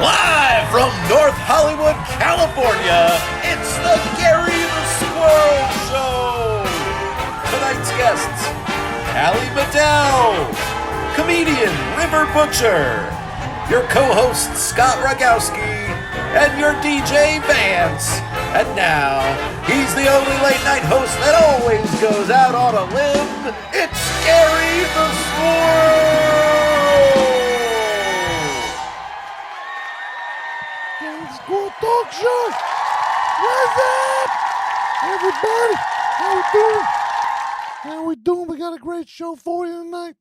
Live from North Hollywood, California, it's the Gary the Squirrel Show! Tonight's guests, Tali Madell, comedian River Butcher, your co-host Scott Rogowski, and your DJ Vance. And now, he's the only late-night host that always goes out on a limb. It's Gary the Squirrel! Squirrel Talk Show! What's up, everybody? How we doing? How we doing? We got a great show for you tonight.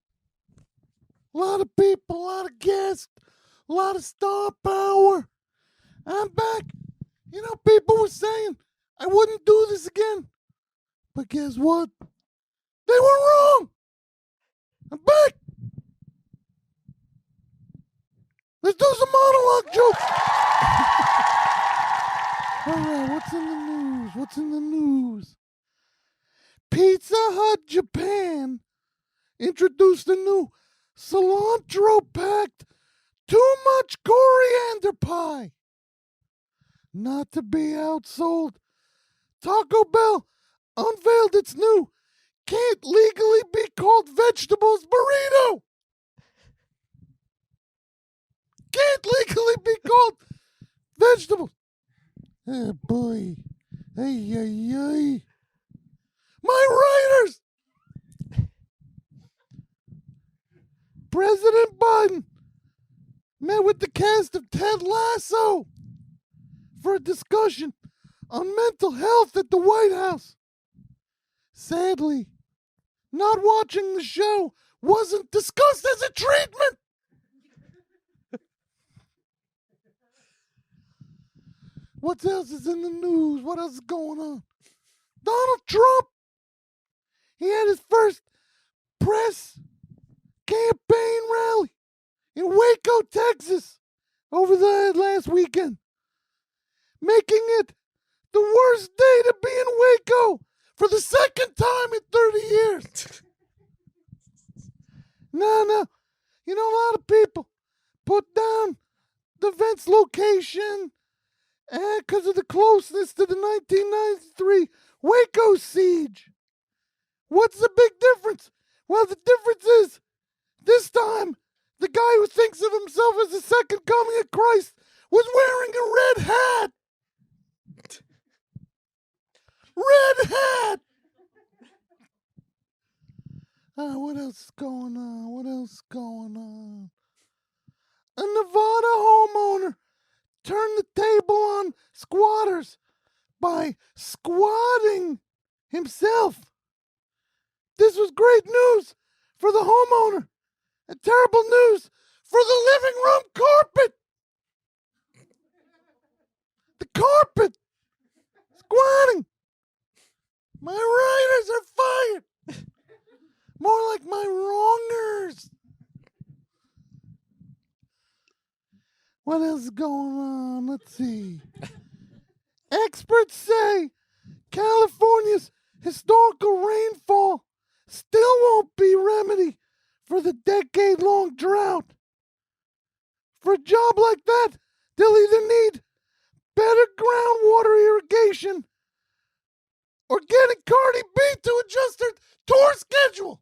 A lot of people, a lot of guests, a lot of star power. I'm back. You know, people were saying I wouldn't do this again. But guess what? They were wrong. I'm back. Let's do some monologue jokes. All right, what's in the news? What's in the news? Pizza Hut Japan introduced a new cilantro-packed too much coriander pie. Not to be outsold, Taco Bell unveiled its new can't legally be called vegetables burrito. Can't legally be called vegetables. Oh boy. Ay, ay, ay. My writers! President Biden met with the cast of Ted Lasso for a discussion on mental health at the White House. Sadly, not watching the show wasn't discussed as a treatment. What else is in the news? What else is going on? Donald Trump, he had his first press campaign rally in Waco, Texas over the last weekend, making it the worst day to be in Waco for the second time in 30 years. No. You know, a lot of people put down the event's location because of the closeness to the 1993 Waco siege. What's the big difference? Well, the difference is, this time, the guy who thinks of himself as the second coming of Christ was wearing a red hat. Red hat! What else is going on? What else is going on? A Nevada homeowner turned the table on squatters by squatting himself. This was great news for the homeowner and terrible news for the living room carpet. The carpet. Squatting. My writers are fired. More like my wrongers. What else is going on? Let's see. Experts say California's historical rainfall still won't be remedy for the decade-long drought. For a job like that, they'll either need better groundwater irrigation or getting Cardi B to adjust her tour schedule.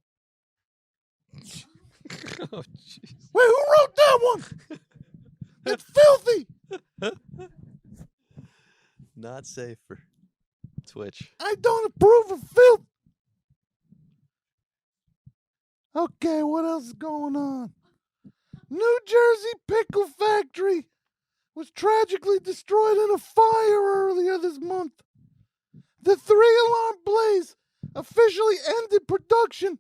Oh, jeez. Wait, who wrote that one? That's filthy. Not safe for Twitch. I don't approve of filth. Okay, what else is going on? New Jersey pickle factory was tragically destroyed in a fire earlier this month. The 3-alarm blaze officially ended production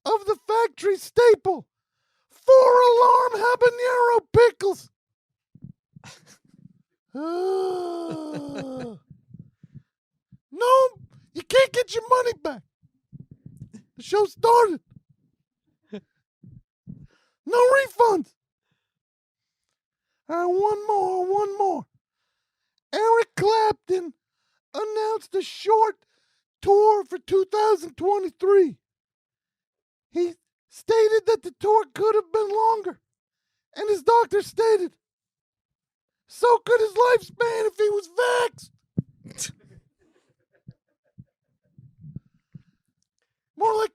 of the factory staple, 4-alarm habanero pickles. No, you can't get your money back. The show started. No refunds. All right, one more. Eric Clapton announced a short tour for 2023. He stated that the tour could have been longer, and his doctor stated, So could his lifespan if he was vaxxed. More like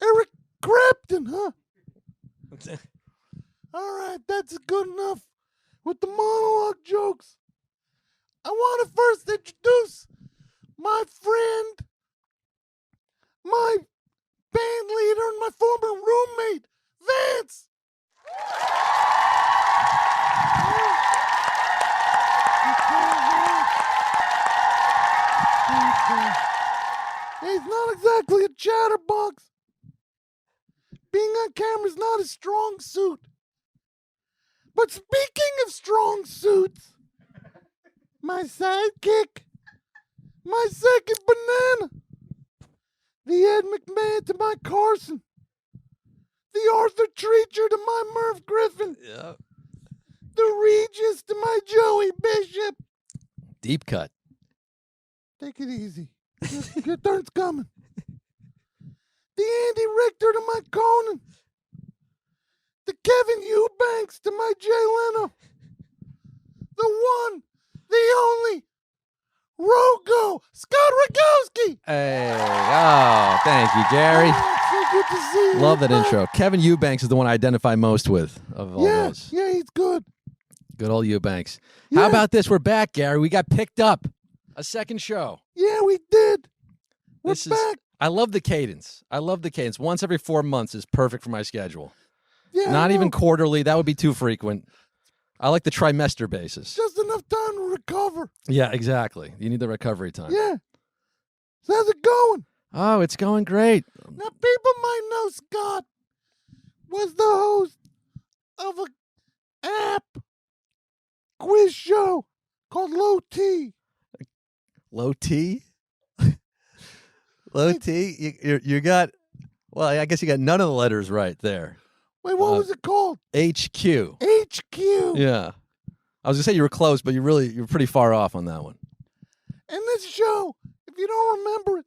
Eric Clapton, huh? All right, that's good enough with the monologue jokes. I want to first introduce my friend, my band leader, and my former roommate, Vance. He's not exactly a chatterbox. Being on camera is not his strong suit. But speaking of strong suits, my sidekick, my second banana, the Ed McMahon to my Carson, the Arthur Treacher to my Merv Griffin, Yeah. the Regis to my Joey Bishop. Deep cut. Take it easy. Your turn's coming. The Andy Richter to my Conan. The Kevin Eubanks to my Jay Leno. The one, the only, Scott Rogowski. Hey, oh, thank you, Gary. Oh, so good to see you. Love that Back. intro. Kevin Eubanks is the one I identify most with of all those. Yeah, he's good. Good old Eubanks. Yeah. How about this? We're back, Gary. We got picked up. A second show. Yeah, we did. We're This back. I love the cadence. Once every 4 months is perfect for my schedule. Yeah, Not I even know. quarterly. That would be too frequent. I like the trimester basis. Just enough time to recover. Yeah, exactly. You need the recovery time. Yeah. So how's it going? Oh, it's going great. Now, people might know Scott was the host of a app quiz show called Low T. Low T? Low T? You got, well, I guess you got none of the letters right there. Wait, what was it called? HQ. HQ. Yeah. I was going to say you were close, but you're pretty far off on that one. And this show, if you don't remember it,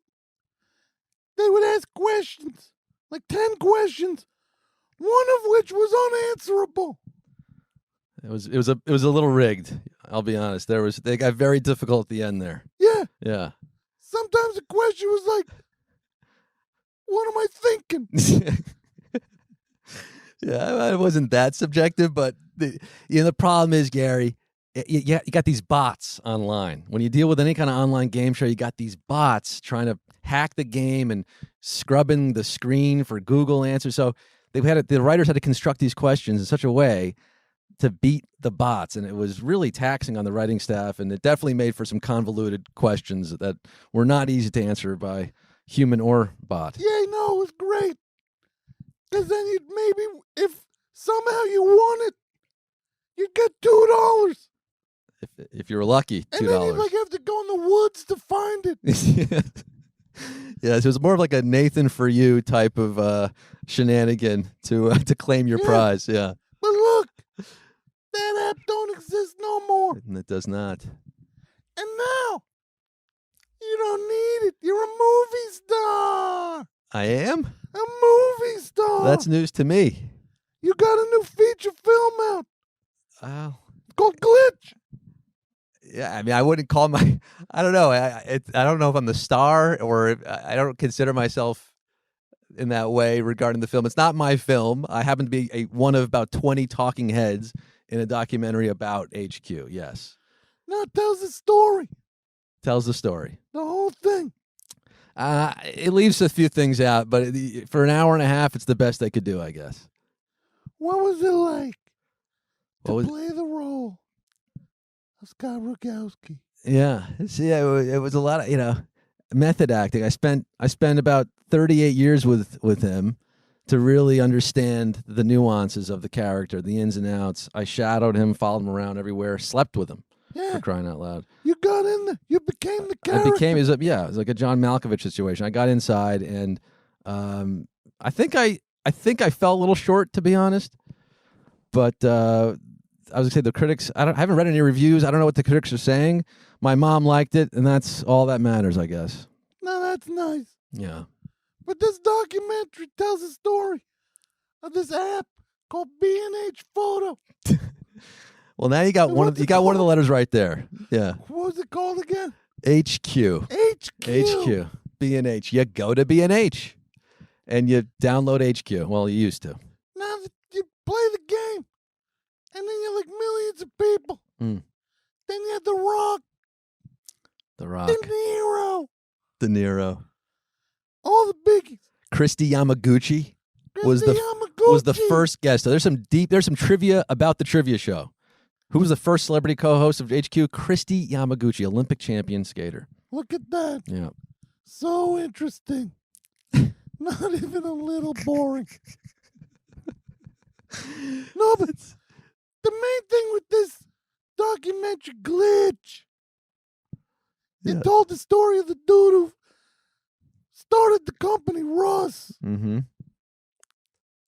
they would ask questions, like 10 questions, one of which was unanswerable. It was a little rigged. I'll be honest. They got very difficult at the end there. Yeah. Yeah. Sometimes the question was like, what am I thinking? Yeah, it wasn't that subjective, but the problem is, Gary, you got these bots online. When you deal with any kind of online game show, you got these bots trying to hack the game and scrubbing the screen for Google answers. So the writers had to construct these questions in such a way to beat the bots, and it was really taxing on the writing staff, and it definitely made for some convoluted questions that were not easy to answer by human or bot. Yeah, no, it was great. Because then you'd maybe, if somehow you won it, you'd get $2. If you were lucky, $2. And then you'd like have to go in the woods to find it. Yeah, so it was more of like a Nathan for you type of shenanigan to claim your prize. Yeah, But look, that app don't exist no more. and it does not. And now, you don't need it. You're a movie star. I am. A movie star. That's news to me. You got a new feature film out. Oh, It's called Glitch. yeah. I mean, I wouldn't call my. I don't know. I don't know if I'm the star or I don't consider myself in that way regarding the film. It's not my film. I happen to be one of about 20 talking heads in a documentary about HQ. Yes, Now it tells the story. tells the story. The whole thing. It leaves a few things out, but for an hour and a half, it's the best they could do, I guess. What was it like to What was- play the role of Scott Rogowski? Yeah, see, it was a lot of method acting. I spent about 38 years with him to really understand the nuances of the character, the ins and outs. I shadowed him, followed him around everywhere, slept with him. Yeah, For crying out loud! you got in there. You became the character. It was like a John Malkovich situation. I got inside, and I think I fell a little short, to be honest. But I was gonna say the critics. I haven't read any reviews. I don't know what the critics are saying. My mom liked it, and that's all that matters, I guess. Now that's nice. Yeah. But this documentary tells a story of this app called B&H Photo. Well, now you got one of the letters right there. Yeah. What was it called again? HQ. HQ. B&H. You go to B&H and you download HQ. Well, you used to. Now that you play the game, and then you're like millions of people. Mm. Then you have The Rock. The Rock. De Niro. De Niro. All the biggies. Christy Yamaguchi was the first guest. So there's some trivia about the trivia show. Who was the first celebrity co-host of HQ? Christy Yamaguchi, Olympic champion skater. Look at that. Yeah. So interesting. Not even a little boring. No, but the main thing with this documentary glitch, it told the story of the dude who started the company, Russ. Mm-hmm.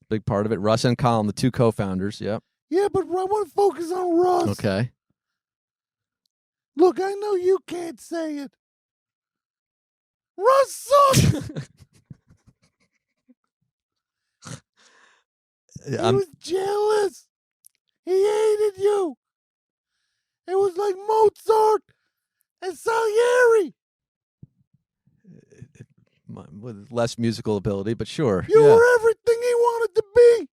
Big part of it. Russ and Colin, the two co-founders. Yep. Yeah, but I want to focus on Russ. Okay. Look, I know you can't say it. Russ sucks. He was jealous. He hated you. It was like Mozart and Salieri. With less musical ability, but sure. You were everything he wanted to be.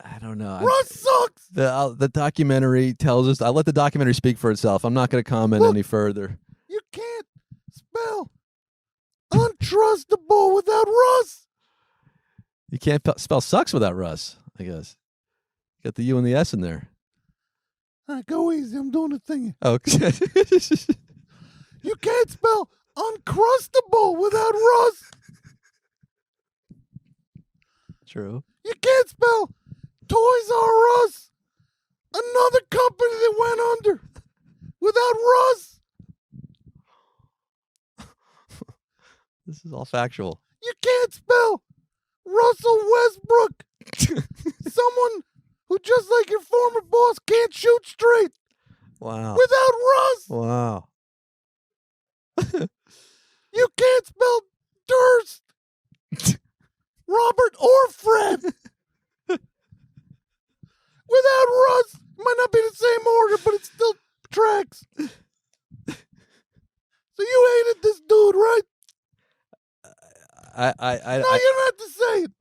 I don't know. Russ sucks. The documentary tells us. I let the documentary speak for itself. I'm not going to comment any further. You can't spell untrustable without Russ. You can't spell sucks without Russ, I guess. Got the U and the S in there. All right, go easy. I'm doing the thing. Okay. You can't spell uncrustable without Russ. True. You can't spell Toys R Us, another company that went under, without Russ. This is all factual. You can't spell Russell Westbrook, someone who, just like your former boss, can't shoot straight. Wow. Without Russ. Wow. You can't spell Durst, Robert, or Fred. Without Russ. It might not be the same order, but it still tracks. So you hated this dude, right? No, you don't have to say it.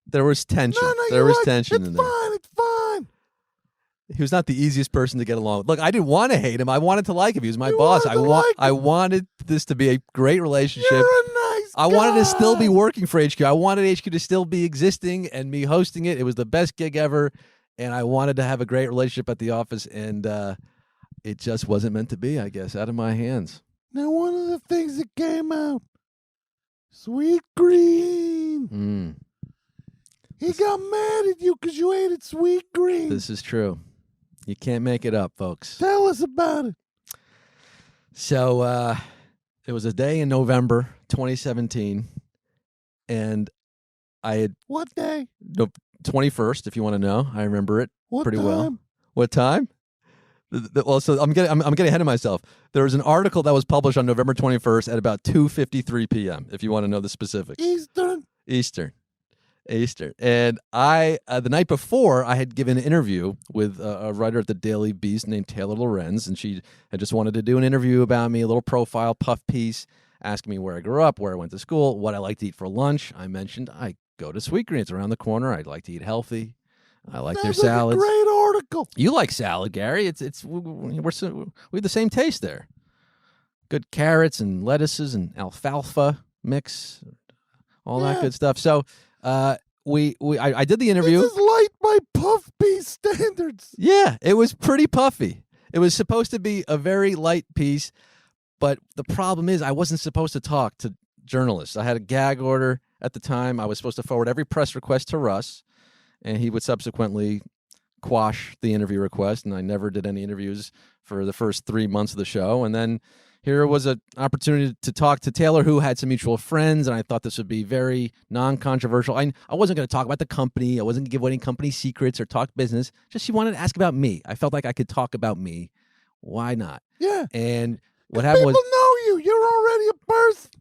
There was tension. No, there was tension in there. It's fine. He was not the easiest person to get along with. Look, I didn't want to hate him. I wanted to like him. He was my boss. I wanted this to be a great relationship. You're a nice guy. I wanted to still be working for HQ. I wanted HQ to still be existing and me hosting it. It was the best gig ever, and I wanted to have a great relationship at the office, and it just wasn't meant to be, I guess, out of my hands. Now, one of the things that came out, Sweet Green. He got mad at you because you hated Sweet Green. This is true. You can't make it up, folks. Tell us about it. So it was a day in November 2017, and I had... What day? 21st, if you want to know. I remember it pretty well. What time? Well, so I'm getting ahead of myself. There was an article that was published on November 21st at about 2:53 p.m. If you want to know the specifics. Eastern. And I, the night before, I had given an interview with a writer at the Daily Beast named Taylor Lorenz, and she had just wanted to do an interview about me, a little profile, puff piece, asking me where I grew up, where I went to school, what I like to eat for lunch. I mentioned I go to Sweet Green. It's around the corner. I'd like to eat healthy. I like their salads. Like a great article. You like salad, Gary. We have the same taste there. Good carrots and lettuces and alfalfa mix, all that good stuff. So I did the interview. This is light by puff piece standards. Yeah, it was pretty puffy. It was supposed to be a very light piece, but the problem is I wasn't supposed to talk to journalists. I had a gag order at the time. I was supposed to forward every press request to Russ, and he would subsequently quash the interview request, and I never did any interviews for the first 3 months of the show. And then here was an opportunity to talk to Taylor, who had some mutual friends, and I thought this would be very non-controversial. I wasn't going to talk about the company. I wasn't going to give away any company secrets or talk business. Just she wanted to ask about me. I felt like I could talk about me. Why not? Yeah. And what happened was... People know you. You're already a person.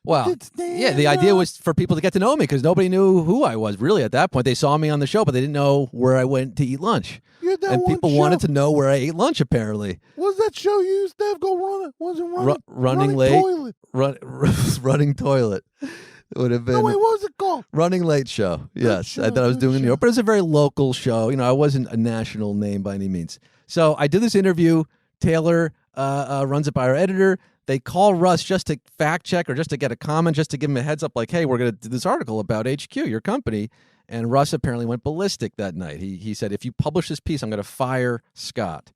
Well, did stand yeah, the idea up. was for people to get to know me because nobody knew who I was really at that point. They saw me on the show, but they didn't know where I went to eat lunch. You had that And one people show. wanted to know where I ate lunch, apparently. What was that show you used to have go run? Wasn't running Late. toilet? Running toilet. It would have been No, wait, what was it called? Running Late show. Yes, show, I thought I was good doing in New show. York, but it was a very local show. You know, I wasn't a national name by any means. So I did this interview. Taylor runs it by our editor. They call Russ just to fact check or just to get a comment, just to give him a heads up, like, hey, we're going to do this article about HQ, your company. And Russ apparently went ballistic that night. He said, if you publish this piece, I'm going to fire Scott.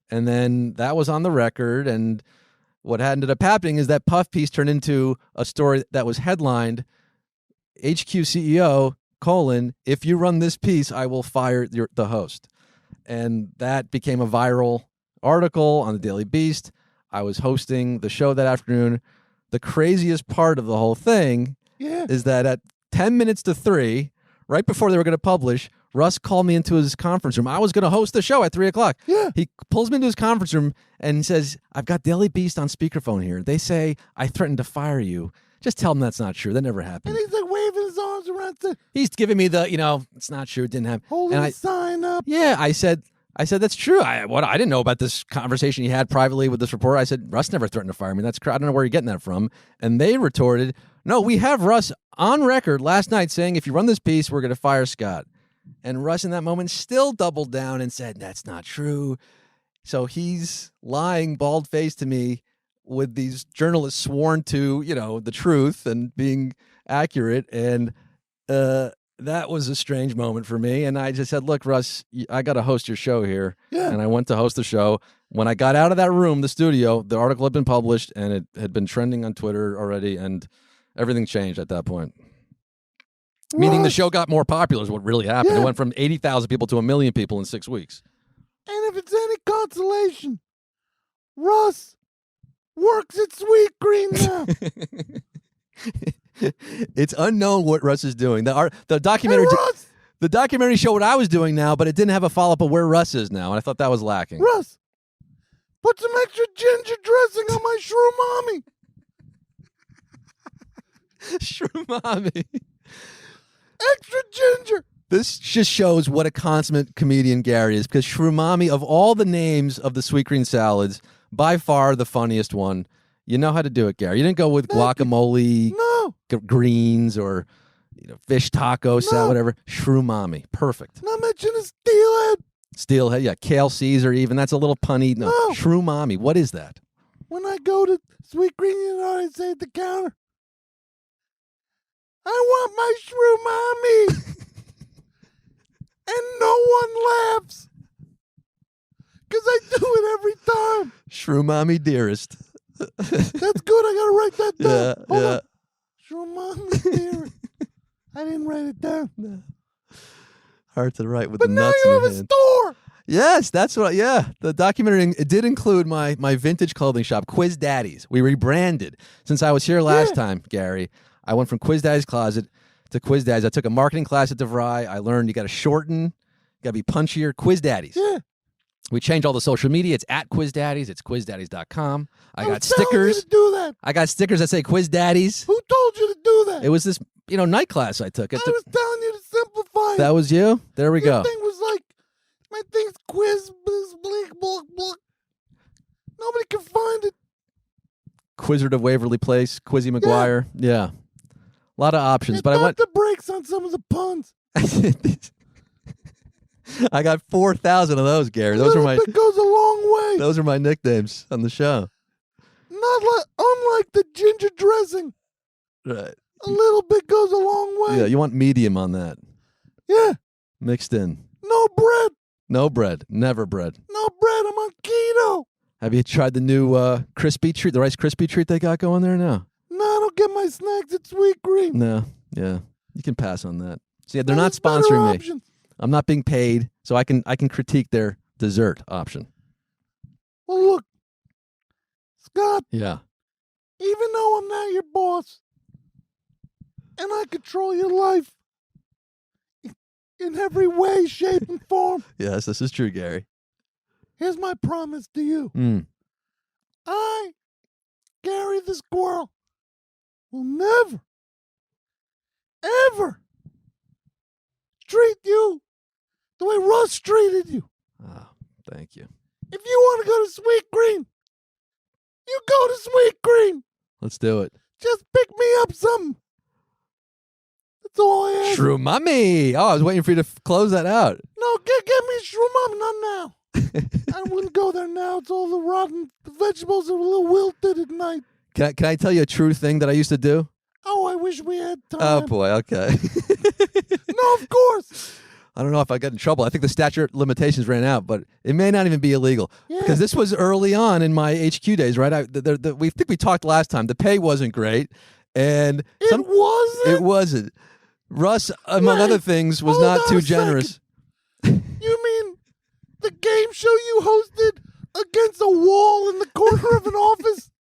And then that was on the record. And what ended up happening is that puff piece turned into a story that was headlined, HQ CEO, if you run this piece, I will fire the host. And that became a viral article on the Daily Beast. I was hosting the show that afternoon. The craziest part of the whole thing is that at 10 minutes to 3, right before they were going to publish, Russ called me into his conference room. I was going to host the show at 3 o'clock. Yeah. He pulls me into his conference room and says, I've got Daily Beast on speakerphone here. They say I threatened to fire you. Just tell them that's not true. That never happened. And he's like waving his arms around, He's giving me the, it's not true. It didn't happen. holding And a sign up. Yeah, I said that's true. I didn't know about this conversation you had privately with this reporter. I said Russ never threatened to fire me. I don't know where you're getting that from. And they retorted, no, we have Russ on record last night saying if you run this piece, we're going to fire Scott. And Russ in that moment still doubled down and said that's not true. So he's lying bald-faced to me with these journalists sworn to, the truth and being accurate. And that was a strange moment for me. And I just said, look, Russ, I got to host your show here. Yeah. And I went to host the show. When I got out of that room, the studio, the article had been published and it had been trending on Twitter already. And everything changed at that point. Meaning the show got more popular is what really happened. Yeah. It went from 80,000 people to 1 million people in 6 weeks. And if it's any consolation, Russ works at Sweet Green now. It's unknown what Russ is doing. The documentary, Hey, Russ, the documentary showed what I was doing now, but it didn't have a follow-up of where Russ is now, and I thought that was lacking. Russ, put some extra ginger dressing on my shroomami. Shroomami. Extra ginger. This just shows what a consummate comedian Gary is, because Shroomami, of all the names of the sweet green salads, by far the funniest one. You know how to do it, Gary. You didn't go with guacamole, No, greens, or fish taco salad, whatever. Shroomami. Perfect. not mentioning steelhead. Steelhead, yeah. Kale Caesar even. That's a little punny. No. No. Shroomami. What is that? When I go to Sweet Green, I say at the counter, I want my shroomami. And no one laughs. Because I do it every time. Shroomami dearest. That's good. I got to write that down. Hold yeah. on. Shroomami dearest. I didn't write it down. Hard to write with But the now nuts you in have your a hand. store. Yes, that's what. Yeah, the documentary it did include my vintage clothing shop, Quiz Daddies. We rebranded since I was here last time, Gary. I went from Quiz Daddy's Closet to Quiz Daddies. I took a marketing class at DeVry. I learned you got to shorten, you got to be punchier. Quiz Daddies. Yeah. We changed all the social media. It's at Quiz Daddies. It's QuizDaddies.com. I got was telling you stickers. to do that. I got stickers that say Quiz Daddies. Who told you to do that? It was this night class I took. I was telling you to simplify it. That was you. There we go. Your thing was like, my thing's quiz, bleak, block, block. Nobody can find it. Quizzard of Waverly Place, Quizzy McGuire. Yeah. A lot of options. But I went. the brakes on some of the puns. I got 4,000 of those, Gary. Those are my It goes a long way. those are my nicknames on the show. Unlike the ginger dressing. Right. A little bit goes a long way. Yeah, you want medium on that. Yeah. Mixed in. No bread. No bread. Never bread. No bread. I'm on keto. Have you tried the new crispy treat, the Rice Krispie treat they got going there now? No, I don't get my snacks at Sweet Green. No. Yeah. You can pass on that. So yeah, they're There's not better sponsoring me. options. I'm not being paid, so I can critique their dessert option. Well, look, Scott, Yeah. even though I'm not your boss and I control your life in every way, shape, and form, Yes, this is true, Gary. here's my promise to you. Mm. I, Gary the Squirrel, will never, ever treat you the way Russ treated you. Oh, thank you. If you want to go to Sweet Green, you go to Sweet Green. Let's do it. Just pick me up something. That's all I ask. Shrew Mummy. Oh, I was waiting for you to close that out. No, get me Shrew Mummy, not now. I wouldn't go there now. It's all the rotten. The vegetables are a little wilted at night. Can I tell you a true thing that I used to do? Oh, I wish we had time. Oh, boy. Okay. No, of course. I don't know if I got in trouble. I think the statute limitations ran out, but it may not even be illegal. Yeah. Because this was early on in my HQ days, right? We think we talked last time. The pay wasn't great. And It wasn't. Russ, among Wait, other things, was hold not on too a generous. You mean the game show you hosted against a wall in the corner of an office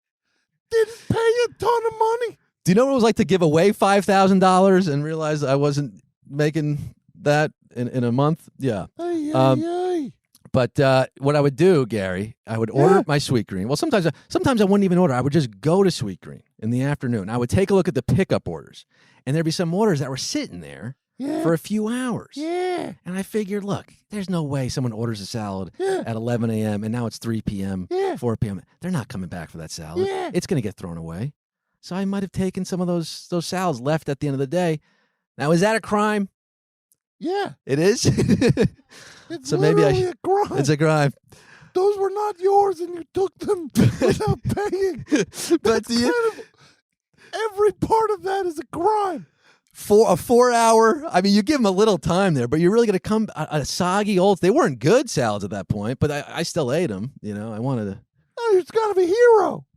didn't pay a ton of money? Do you know what it was like to give away $5,000 and realize I wasn't making that in a month? Yeah. Ay. But what I would do, Gary, I would order my Sweet Green. Well, sometimes I wouldn't even order. I would just go to Sweet Green in the afternoon. I would take a look at the pickup orders, and there'd be some orders that were sitting there for a few hours. Yeah. And I figured, look, there's no way someone orders a salad at 11 a.m. and now it's 3 p.m., 4 p.m. They're not coming back for that salad. Yeah. It's going to get thrown away. So I might have taken some of those salads left at the end of the day. Now, is that a crime? Yeah. It is? It's So maybe literally a crime. It's a crime. Those were not yours, and you took them without paying. But Every part of that is a crime. for a 4-hour, I mean, you give them a little time there, but you're really going to come a soggy old. They weren't good salads at that point, but I still ate them. You know, I wanted to. Oh, you're kind of a hero.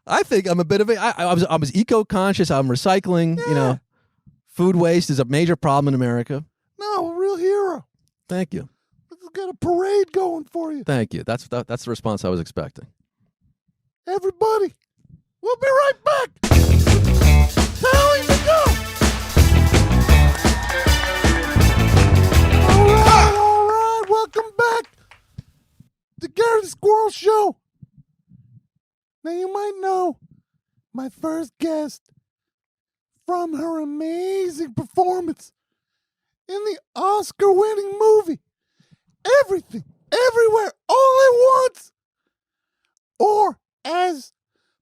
I think I'm a bit of a. I was eco-conscious. I'm recycling. Yeah. You know, food waste is a major problem in America. No, a real hero. Thank you. Let's get a parade going for you. Thank you. That's the response I was expecting. Everybody, we'll be right back. Tally, go. All right. Welcome back to Gary the Squirrel Show. Now, you might know my first guest from her amazing performance in the Oscar-winning movie Everything, Everywhere, All at Once, or as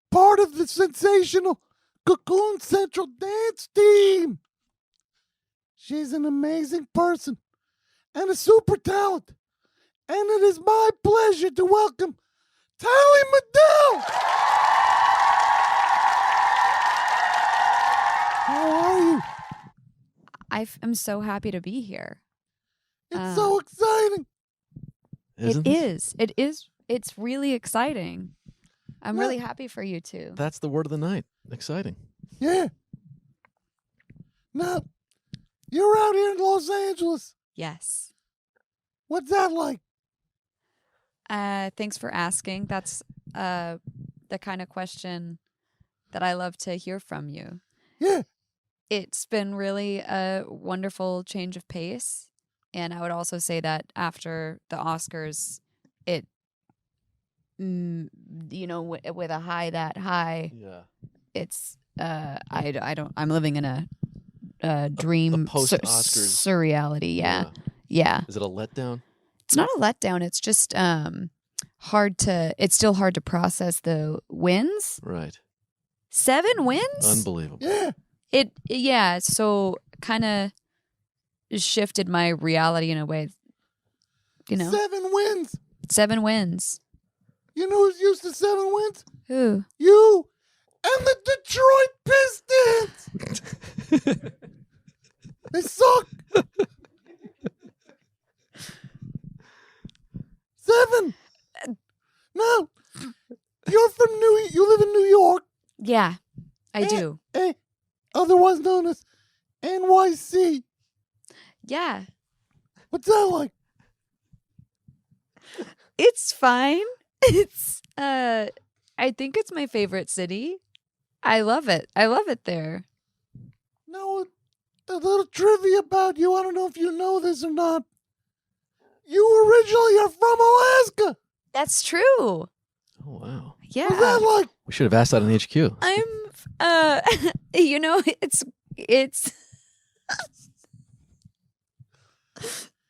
part of the sensational Cocoon Central dance team. She's an amazing person and a super talent, and it is my pleasure to welcome Tali Madell. How are you? I'm so happy to be here. It's so exciting. Isn't It is. It's really exciting. I'm really happy for you too. That's the word of the night. Exciting. Yeah. Now, you're out here in Los Angeles. Yes. What's that like? Thanks for asking. That's the kind of question that I love to hear from you. Yeah. It's been really a wonderful change of pace. And I would also say that after the Oscars, it, with a high that high, it's, I'm living in a dream post-Oscars. surreality. Yeah. Is it a letdown? It's not a letdown. It's just it's still hard to process the wins. Right. 7 wins? Unbelievable. Yeah. So kind of shifted my reality in a way, 7 wins. 7 wins. You know who's used to 7 wins? Who? You and the Detroit Pistons. They suck. 7. No. You live in New York. Yeah, I do. Otherwise known as NYC. Yeah. What's that like? It's fine. It's I think it's my favorite city. I love it. I love it there. Now, a little trivia about you. I don't know if you know this or not. You originally are from Alaska. That's true. Oh, wow. Yeah. What's that like? We should have asked that on HQ. I'm you know, it's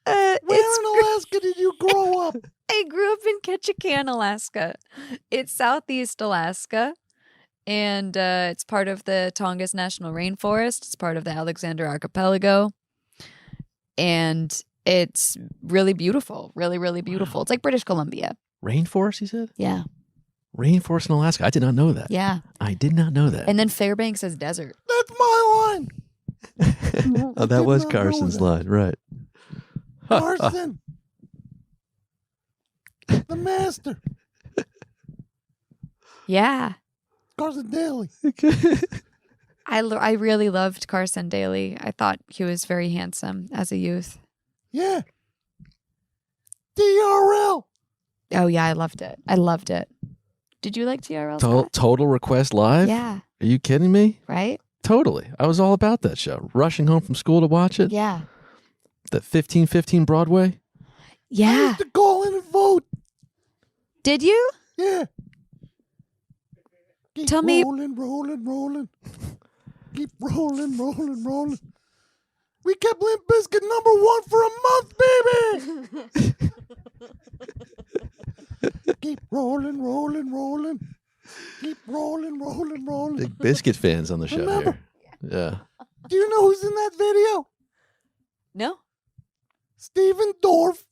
Where in Alaska did you grow up? I grew up in Ketchikan, Alaska. It's southeast Alaska, and it's part of the Tongass National Rainforest. It's part of the Alexander Archipelago, and it's really beautiful, really, really beautiful. Wow. It's like British Columbia. Rainforest, you said? Yeah, Rainforest in Alaska. I did not know that. yeah. I did not know that. And then Fairbanks is desert. That's my line. Oh, that did was not know Carson's that. line, right? Carson. The master. Yeah, Carson Daly. I really loved Carson Daly. I thought he was very handsome as a youth. Yeah. TRL. Oh yeah, I loved it. I loved it. Did you like TRL? Scott? Total Request Live? Yeah. Are you kidding me? Right? Totally. I was all about that show. Rushing home from school to watch it. Yeah. That 1515 Broadway. I Yeah. used to call in and vote. Did you? Yeah. Keep Tell me- rolling. Keep rolling. We kept Limp Bizkit #1 for a month, baby. Keep rolling. Keep rolling. Big Biscuit fans on the show Remember? here. Yeah. Do you know who's in that video? No. Steven Dorff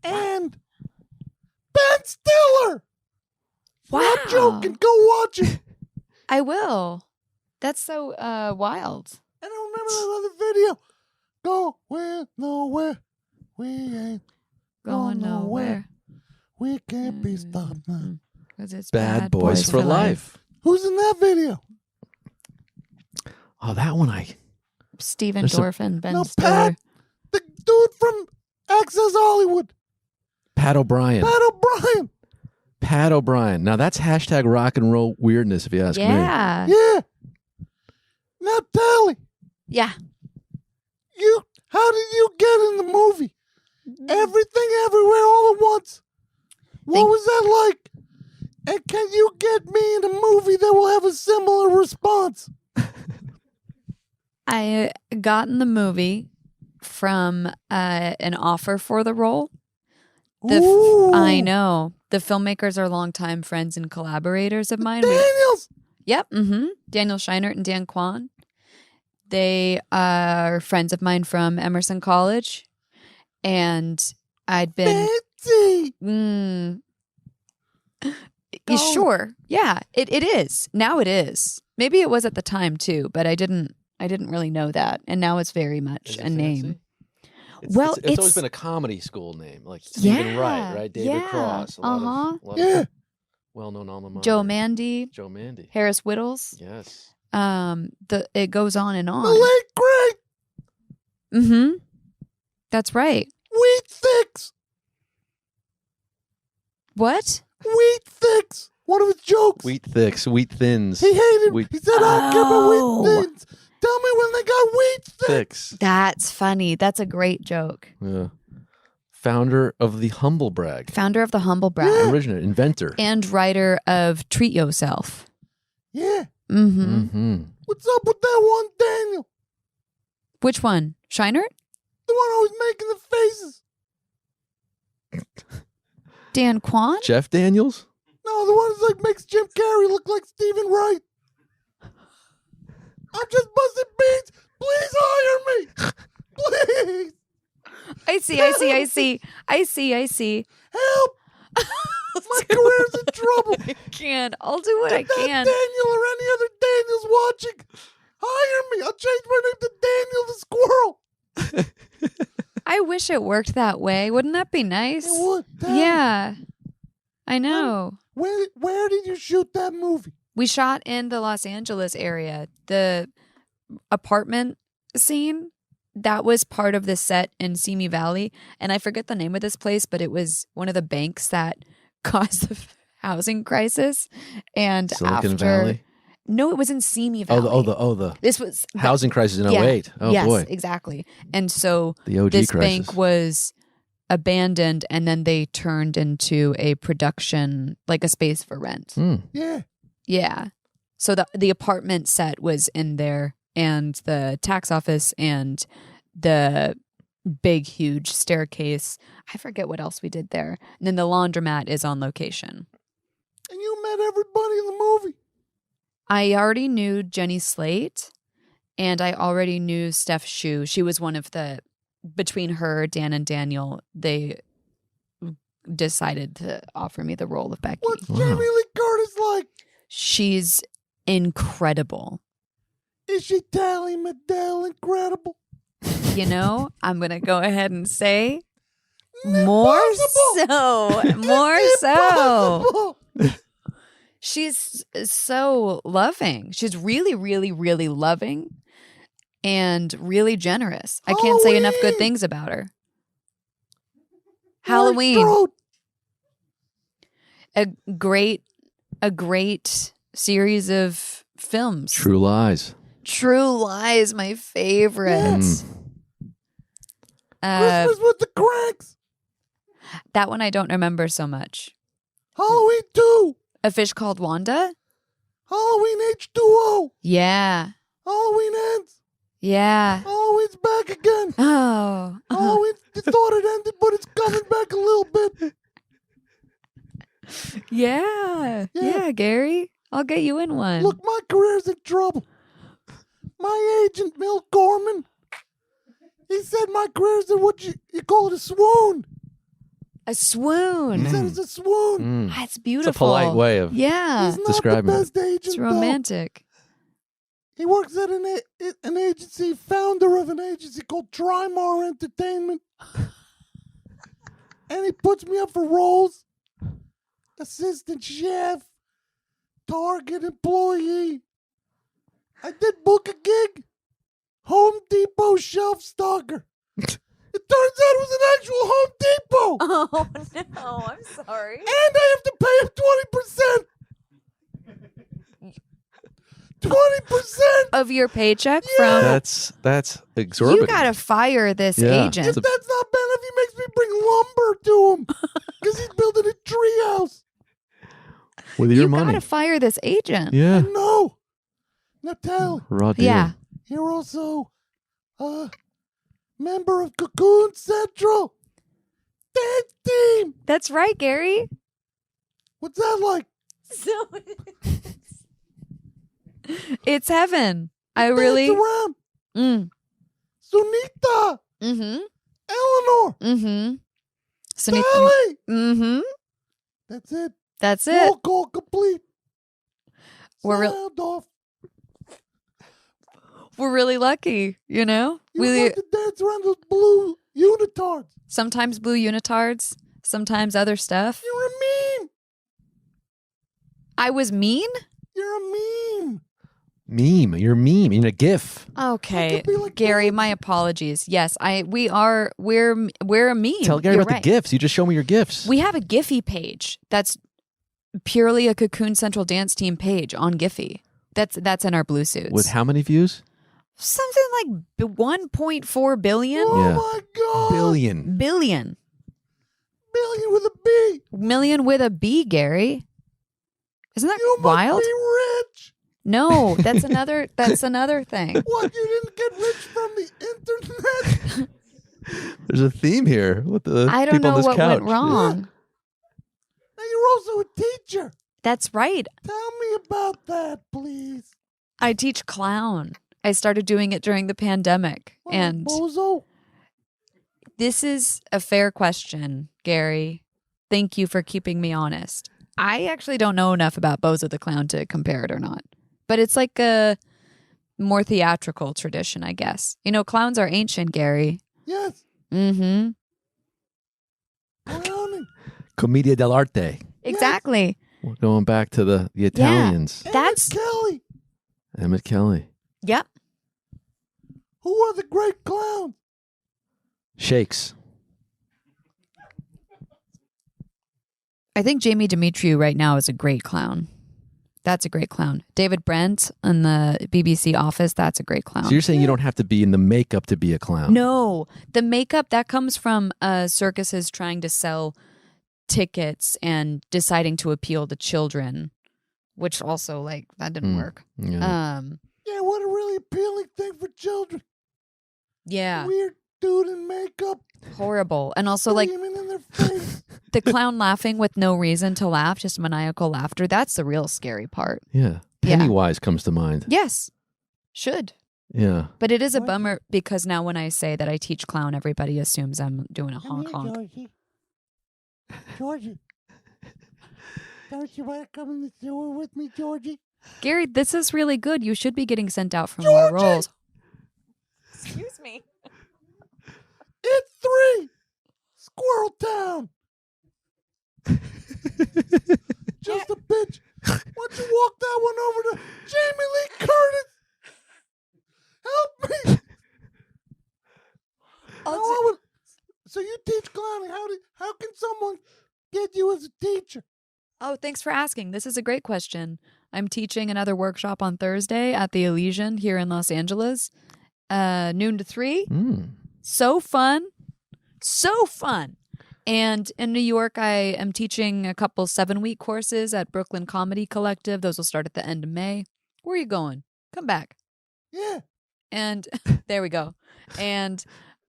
and Ben Stiller. Wow. Not joking. Go watch it. I will. That's so wild. And I remember that other video. Going nowhere. We ain't Going nowhere. We can't be stopped now. 'Cause it's Bad Boys for Life. Who's in that video? Oh, that one Steven There's some- Dorff and Ben No, Stiller. Pat. The dude from Access Hollywood. Pat O'Brien. Pat O'Brien. Pat O'Brien. Now that's hashtag rock and roll weirdness, if you ask me. Yeah. Yeah. Now, Tali, Yeah. how did you get in the movie? Everything, everywhere, all at once. What Think- was that like? And can you get me in a movie that will have a similar response? I got in the movie from an offer for the role. Ooh. I know. The filmmakers are longtime friends and collaborators of mine. Daniels. Yep. Mm-hmm. Daniel Scheinert and Dan Kwan. They are friends of mine from Emerson College. And I'd been... Fancy. You sure? Yeah, it is. Now it is. Maybe it was at the time too, but I didn't really know that. And now it's very much Is it a name. fancy? Well, it's always it's- been a comedy school name, like Stephen Yeah, Wright, right? David yeah, Cross, a lot of Yeah. well-known alma mater. Joe Mandy, Joe Mandy. Harris Whittles. Yes. It goes on and The on. late great Mm-hmm. That's right. Wheat Thicks. What? Wheat Thicks. One of his jokes. Wheat thicks, wheat thins. He hated. Wheat He said, "I give a Oh. wheat thins." Tell me when they got wheat thicks. thicks. That's funny. That's a great joke. Yeah. Founder of the Humble Brag. Founder of the Humble Brag Originator, inventor. and writer of Treat Yourself. Yeah. Mm-hmm. Mm-hmm. What's up with that one, Daniel? Which one? Scheinert? The one always making the faces. Dan Kwan? Jeff Daniels? No, the one that's like makes Jim Carrey look like Stephen Wright. I'm just busting beans. Please hire me. Please. I see. Help. My career's in trouble. I can. I'll do what I If that can. Daniel or any other Daniels watching, hire me. I'll change my name to Daniel the Squirrel. I wish it worked that way. Wouldn't that be nice? It would. Damn. Yeah. I know. Where did you shoot that movie? We shot in the Los Angeles area. The apartment scene, that was part of the set in Simi Valley. And I forget the name of this place, but it was one of the banks that caused the housing crisis. And Silicon after, Valley? No, it was in Simi Valley. The This was housing crisis in yeah. 08. Oh, yes, boy. exactly. And so The OG this crisis. bank was abandoned, and then they turned into a production, like a space for rent. Yeah. Yeah. So the apartment set was in there, and the tax office, and the big, huge staircase. I forget what else we did there. And then the laundromat is on location. And you met everybody in the movie. I already knew Jenny Slate, and I already knew Steph Shu. She was one of the, between her, Dan, and Daniel, they decided to offer me the role of Becky. What's Jamie Lee Curtis like? She's incredible. Is she Tali Madell incredible? You know, I'm going to go ahead and say more so. More so. She's so loving. She's really, really, really loving and really generous. I can't say enough good things about her. Halloween. A great series of films. True Lies. True Lies, my favorite. Christmas with the Cranks. That one I don't remember so much. Halloween 2. A Fish Called Wanda? Halloween H2O. Yeah. Halloween ends. Yeah. Halloween's back again. Oh. Halloween, you thought it ended, but it's coming back a little bit. Yeah. Yeah, Gary. I'll get you in one. Look, my career's in trouble. My agent, Mil Gorman, he said my career's in what you call it a swoon. A swoon. He said it's a swoon. That's beautiful. It's a polite way of Yeah. He's not describing the it. best agent, It's though. romantic. He works at an agency, founder of an agency called Trimar Entertainment. And he puts me up for roles. Assistant chef, Target employee. I did book a gig. Home Depot shelf stocker. It turns out it was an actual Home Depot. Oh, no. I'm sorry. And I have to pay him 20%. 20%. Of your paycheck from... That's exorbitant. You gotta fire this Yeah. agent. If that's not bad enough, he makes me bring lumber to him. Because he's building a treehouse. With your You money. gotta fire this agent. Yeah. No. Now tell. Raw deal. Yeah. You're also a member of Cocoon Central dance team. That's right, Gary. What's that like? So it's heaven. I Dance really... around. Sunita. Mm-hmm. Eleanor. Mm-hmm. Tali. Mm-hmm. That's it. That's it. Roll call complete. We're Sound off. We're really lucky, you know? You like to dance around those blue unitards. Sometimes blue unitards, sometimes other stuff. You're a meme. I was mean? You're a meme. Meme. You're a meme. You're a GIF. Okay. could be like Gary, that. my apologies. Yes, we're a meme. Tell Gary You're about right. the GIFs. You just show me your GIFs. We have a Giphy page that's purely a Cocoon Central Dance Team page on Giphy. That's in our blue suits. With how many views? Something like 1.4 billion? Oh Yeah. my God. Billion. Billion. Billion with a B. Million with a B, Gary. Isn't that You wild? must be rich. No, that's another thing. What, you didn't get rich from the internet? There's a theme here with the I don't people know on this what couch. went wrong. Now you're also a teacher. That's right. Tell me about that, please. I teach clown. I started doing it during the pandemic. What, And bozo? this is a fair question, Gary. Thank you for keeping me honest. I actually don't know enough about Bozo the Clown to compare it or not. But it's like a more theatrical tradition, I guess. You know, clowns are ancient, Gary. Yes. Mm-hmm. Clowning. Commedia dell'arte. Exactly. We're going back to the Italians. That's- Kelly. Emmett Kelly. Yep. Who are the great clowns? Shakes. I think Jamie Demetriou right now is a great clown. That's a great clown. David Brent in the BBC Office. That's a great clown. So you're saying you don't have to be in the makeup to be a clown? No, the makeup that comes from circuses trying to sell tickets and deciding to appeal to children, which also like that didn't work. Yeah. Yeah, what a really appealing thing for children. Yeah, Weird dude in makeup. horrible. And also like Screaming in their face. the clown laughing with no reason to laugh, just maniacal laughter. That's the real scary part. Yeah. Pennywise comes to mind. Yes, should. Yeah. But it is a bummer because now when I say that I teach clown, everybody assumes I'm doing a honk honk. Georgie. Georgie. Don't you want to come in the sewer with me, Georgie? Gary, this is really good. You should be getting sent out for Georgie! more roles. Excuse me. It's 3. Squirrel Town. Just a bitch. Why don't you walk that one over to Jamie Lee Curtis? Help me. So you teach clowning. How can someone get you as a teacher? Oh, thanks for asking. This is a great question. I'm teaching another workshop on Thursday at the Elysian here in Los Angeles, noon to 3. So fun. So fun. And in New York, I am teaching a couple 7-week courses at Brooklyn Comedy Collective. Those will start at the end of May. Where are you going? Come back. Yeah. And there we go. And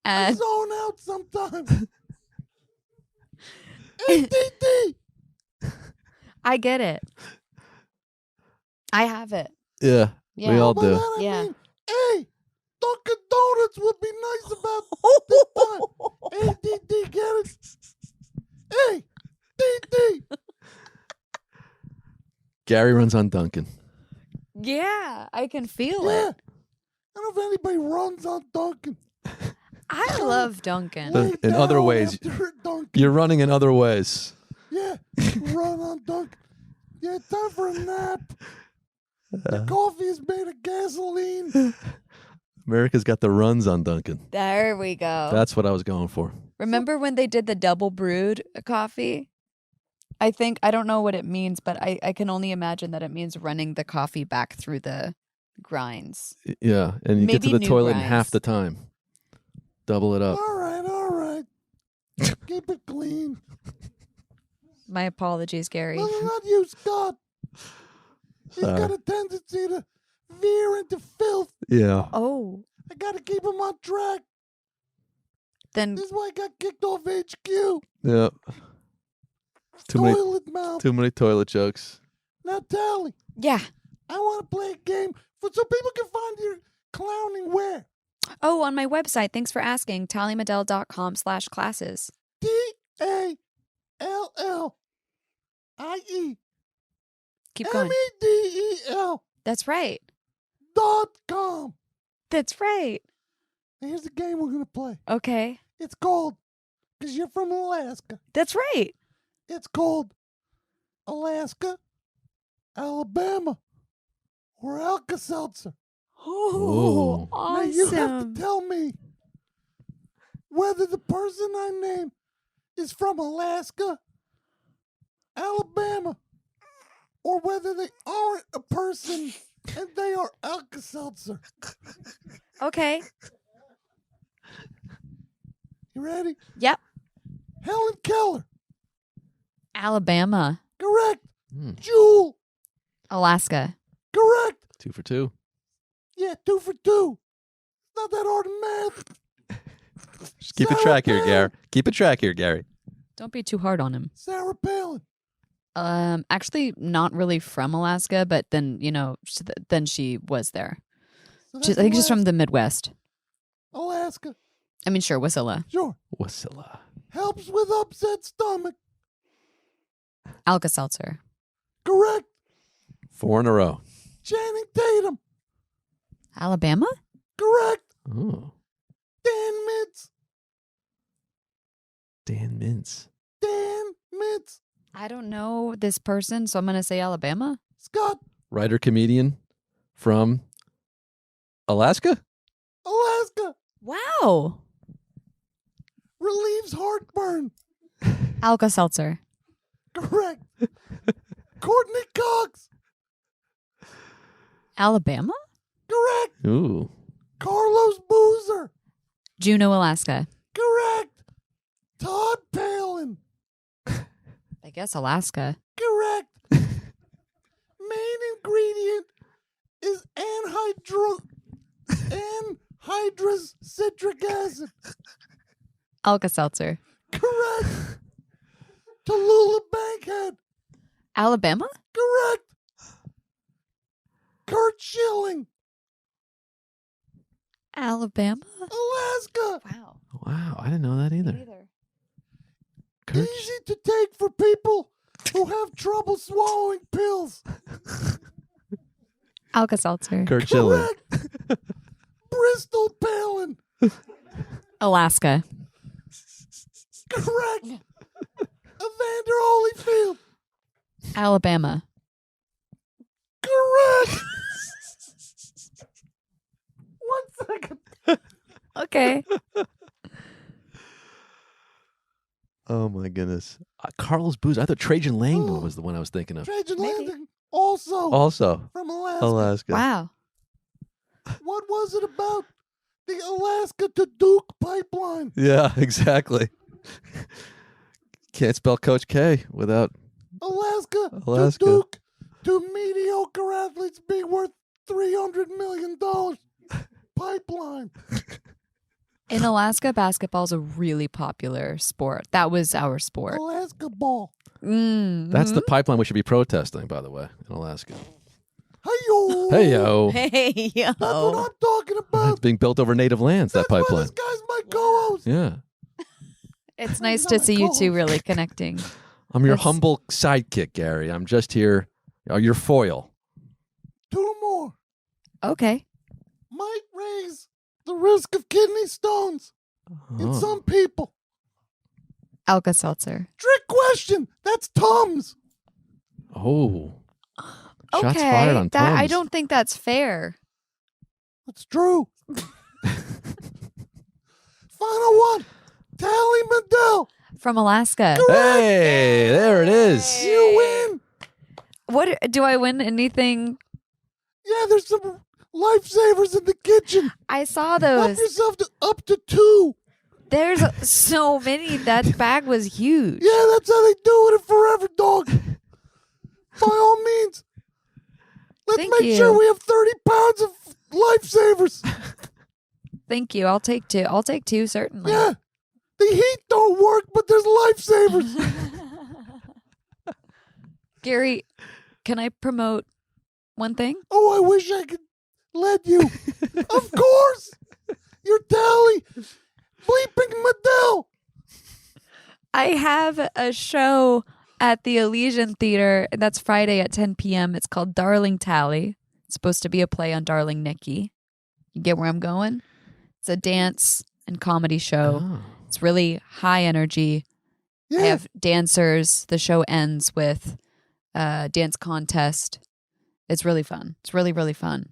I zone out sometimes. ADD. I get it. I have it. Yeah. Yeah. We all By do. that I Yeah. mean, hey, Dunkin' Donuts would be nice about this time. ADD, get it? Hey, DD. Gary runs on Duncan. Yeah, I can feel Yeah. it. I don't know if anybody runs on Dunkin'. I love Duncan. The- in other down ways, after Dunkin'. You're running in other ways. Yeah, run on Dunkin'. Yeah, time for a nap. The coffee is made of gasoline. America's got the runs on Duncan. There we go. That's what I was going for. Remember when they did the double brewed coffee? I don't know what it means, but I can only imagine that it means running the coffee back through the grinds. Yeah, and you get to Maybe the new toilet in grinds. half the time. Double it up. All right. Keep it clean. My apologies, Gary. No, not you, Scott. He's Sorry. got a tendency to veer into filth. Yeah. Oh, I gotta keep him on track. then This is why I got kicked off HQ. Yeah. Too many Toilet mouth. toilet jokes. Now, Tali, yeah. I want to play a game so people can find your clowning where? Oh, on my website. Thanks for asking. TaliMadell.com/classes. TALLIE Keep going. That's right. MEDEL.com. That's right. Here's the game we're gonna play. Okay. It's called, because you're from Alaska. That's right. It's called Alaska, Alabama, or Alka-Seltzer. Oh, Now you have awesome. to tell me whether the person I name is from Alaska, Alabama, or whether they aren't a person and they are Alka-Seltzer. Okay. You ready? Yep. Helen Keller. Alabama. Correct. Hmm. Jewel. Alaska. Correct. 2 for 2. Yeah, 2 for 2. It's not that hard in math. Just keep a Sarah track here, Palin. Gary. Keep a track here, Gary. Don't be too hard on him. Sarah Palin. Actually, not really from Alaska, but then then she was there. So I that's think she's from Alaska. the Midwest. Alaska. I mean, sure, Wasilla. Sure. Wasilla. Helps with upset stomach. Alka-Seltzer. Correct. 4 in a row. Channing Tatum. Alabama? Correct. Oh, Dan Mintz. Dan Mintz. Dan Mintz. I don't know this person, so I'm going to say Alabama. Scott. Writer comedian from Alaska? Alaska. Wow. Relieves heartburn. Alka-Seltzer. Correct. Courtney Cox. Alabama? Correct. Ooh. Carlos Boozer. Juneau, Alaska. Correct. Todd Palin. I guess Alaska. Correct. Main ingredient is anhydrous citric acid. Alka-Seltzer. Correct. Tallulah Bankhead. Alabama? Correct. Kurt Schilling. Alabama? Alaska. Wow. Wow, I didn't know that either. Kurt, Easy to take for people who have trouble swallowing pills. Alka-Seltzer. Kurt Schilling. Correct. Bristol Palin. Alaska. Correct. Evander Holyfield. Alabama. Correct. 1 second. Okay. Oh my goodness. Carlos Boozer. I thought Trajan Langdon was the one I was thinking of. Trajan Maybe. Landon. Also Also, from Alaska. Alaska. Wow. What was it about the Alaska to Duke pipeline? Yeah, exactly. Can't spell Coach K without Alaska Alaska. to Duke to mediocre athletes being worth $300 million. Pipeline. In Alaska, basketball's a really popular sport. That was our sport. Alaska ball. That's the pipeline we should be protesting, by the way, in Alaska. Hey-yo. Hey yo. Hey, yo. That's what I'm talking about. It's being built over native lands, that That's why pipeline. this guy's my co-host. Yeah. It's nice not to my see you two co-host. really connecting. I'm your That's- humble sidekick, Gary. I'm just here. Your foil. 2 more. Okay. Might raise the risk of kidney stones in Oh. some people. Alka-Seltzer. Trick question. That's Tums. Oh. Okay. Shots fired on that I Tums. don't think that's fair. That's true. Final one. Tali Madell. From Alaska. Hey, there it is. You win. What do I win anything? Yeah, there's some lifesavers in the kitchen. I saw Help those. yourself to up to 2. There's so many. That bag was huge. Yeah, that's how they do it at Forever Dog. By all means. Let's Thank make you. sure we have 30 pounds of lifesavers. Thank you. I'll take 2. I'll take 2, certainly. Yeah. The heat don't work, but there's lifesavers. Gary, can I promote one thing? Oh, I wish I could let you. Of course. You're Tali. Bleeping Medel. I have a show at the Elysian Theater. That's Friday at 10 p.m. It's called Darling Tallie. It's supposed to be a play on Darling Nikki. You get where I'm going? It's a dance and comedy show. Oh. It's really high energy. Yeah. I have dancers. The show ends with a dance contest. It's really fun. It's really, really fun.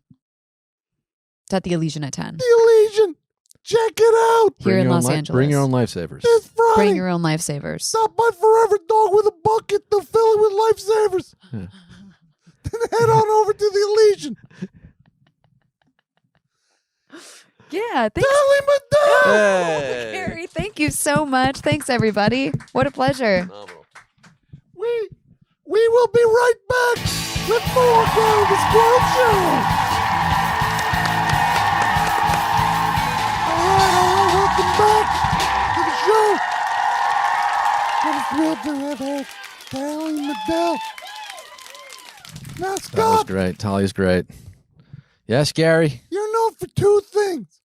It's at the Elysian at 10. The Elysian. Check it out. Here in your own Los Angeles. Bring your own lifesavers. This Friday. Bring your own lifesavers. Stop by Forever Dog with a bucket. They'll fill it with lifesavers. Yeah. Then head on over to the Elysian. Yeah, thanks. Tali Madell. Hey. Gary, thank you so much. Thanks, everybody. What a pleasure. Phenomenal. We will be right back with more Gary the Squirrel Show. All right, welcome back to the show. What a thrill to have had Tali Madell. Now, That was Scott, great. Tali's great. Yes, Gary. you're known for 2 things.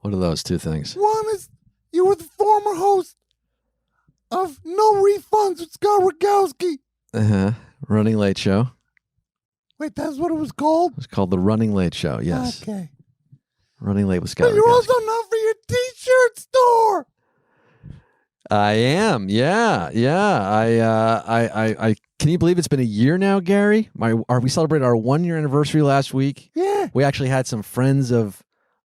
What are those 2 things? One is you were the former host of No Refunds with Scott Rogowski. Running Late Show. Wait, that's what it was called? It's called the Running Late Show. Yes. Okay. Running Late with Scott But you're Rogowski. also known for your T-shirt store. I am. Yeah. I can you believe it's been a year now, Gary? We celebrated our 1-year anniversary last week. Yeah. We actually had some friends of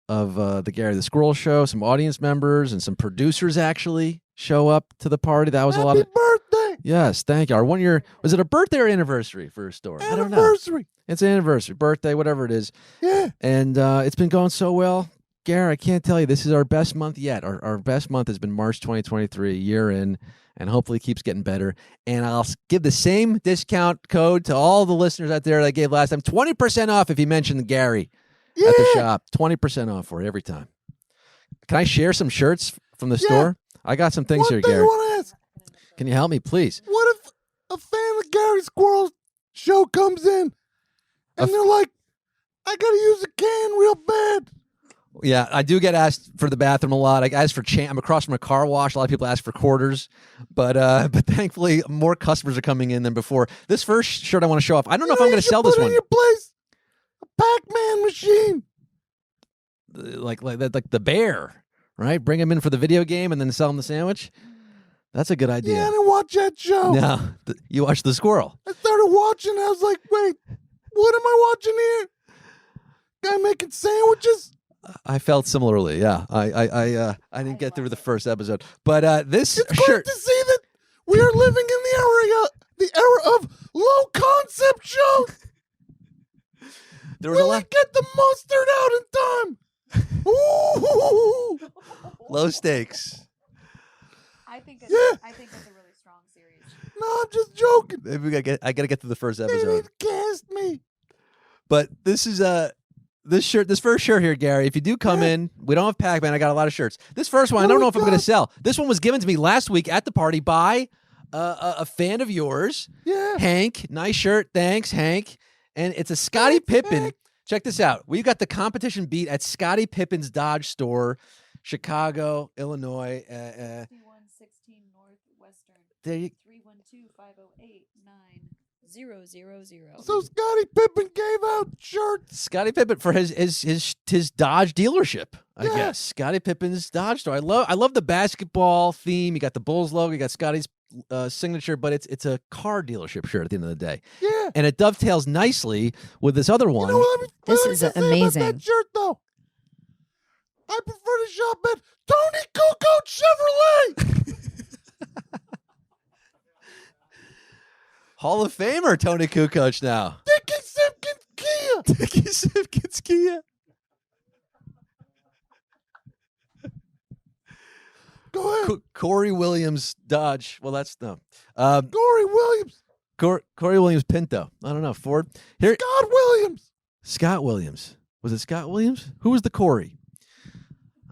the Gary the Squirrel Show, some audience members and some producers actually show up to the party. That was a lot Happy of birthday. Yes, thank you. Our 1 year, was it a birthday or anniversary for a store? I don't know. Anniversary. It's an anniversary, birthday, whatever it is. Yeah. And it's been going so well. Gary, I can't tell you, this is our best month yet. Our best month has been March 2023, year in, and hopefully keeps getting better. And I'll give the same discount code to all the listeners out there that I gave last time. 20% off if you mention Gary at the shop. 20% off for it every time. Can I share some shirts from the store? I got some things here, Gary. I want to ask. Can you help me, please? What if a fan of Gary Squirrel's show comes in and they're like, I got to use a can real bad? Yeah, I do get asked for the bathroom a lot. I ask for I'm across from a car wash. A lot of people ask for quarters, but thankfully more customers are coming in than before. This first shirt I want to show off. I don't know if I'm going to sell this one. In your place, a Pac-Man machine, like the bear, right? Bring him in for the video game and then sell him the sandwich. That's a good idea. Yeah, I didn't watch that show. No, you watched the squirrel. I started watching. I was like, wait, what am I watching here? Guy making sandwiches. I felt similarly. Yeah, I didn't get through the first episode, but this it's shirt. Great to see that we are living in the era of low concept shows. There was a lot. Get the mustard out in time. Ooh. Low stakes. I think it's a really strong series. No, I'm just joking. Maybe I gotta get to the first They episode. didn't cast me. But this is this first shirt here, Gary. If you do come in, we don't have Pac-Man. I got a lot of shirts. This first one, I don't know if I'm going to sell. This one was given to me last week at the party by a fan of yours, Hank. Nice shirt, thanks, Hank. And it's a Scottie Pippen. Hank. Check this out. We've got the competition beat at Scottie Pippen's Dodge store, Chicago, Illinois. 5116 Northwestern. There you 312-508-9000. So Scottie Pippen gave out shirts. Scottie Pippen for his Dodge dealership, I Yeah. guess. Scottie Pippen's Dodge store. I love the basketball theme. You got the Bulls logo. You got Scotty's signature, but it's a car dealership shirt at the end of the day. Yeah. And it dovetails nicely with this other one. You know what, This let me is just say amazing. About that shirt, though. I prefer to shop at Tony Kukoc Chevrolet. Hall of Famer Tony Kukoc now. Dickie Simpkins Kia. Dickie Simpkins Kia. Go ahead. Corey Williams Dodge. Well, that's no. Corey Williams. Corey Williams Pinto. I don't know. Ford. Here. Scott Williams. Scott Williams. Was it Scott Williams? Who was the Corey?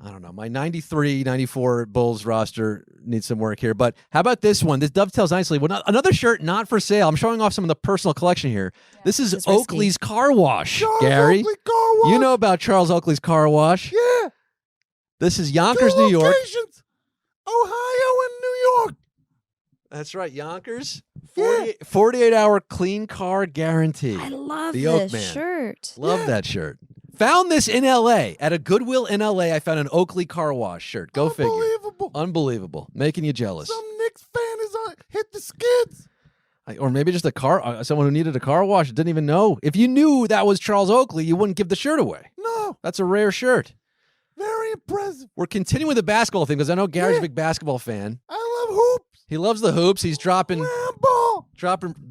I don't know. My 93, 94 Bulls roster needs some work here. But how about this one? This dovetails nicely. Well, another shirt not for sale. I'm showing off some of the personal collection here. This is it's risky. Oakley's Car Wash, Charles Gary. Oakley Car Wash. You know about Charles Oakley's Car Wash. Yeah. This is Yonkers, Two New York. locations, Ohio and New York. That's right, Yonkers. Yeah. 48-hour clean car guarantee. I love The Oak this Man. shirt. Love that shirt. Found this in L.A. at a Goodwill in L.A. I found an Oakley Car Wash shirt. Go figure. Unbelievable. Unbelievable. Making you jealous. Some Knicks fan is on hit the skids. Or maybe just a car. Someone who needed a car wash didn't even know. If you knew that was Charles Oakley, you wouldn't give the shirt away. No, That's a rare shirt. very impressive. We're continuing with the basketball thing because I know Gary's a big basketball fan. I love hoops. He loves the hoops. He's dropping Rambo.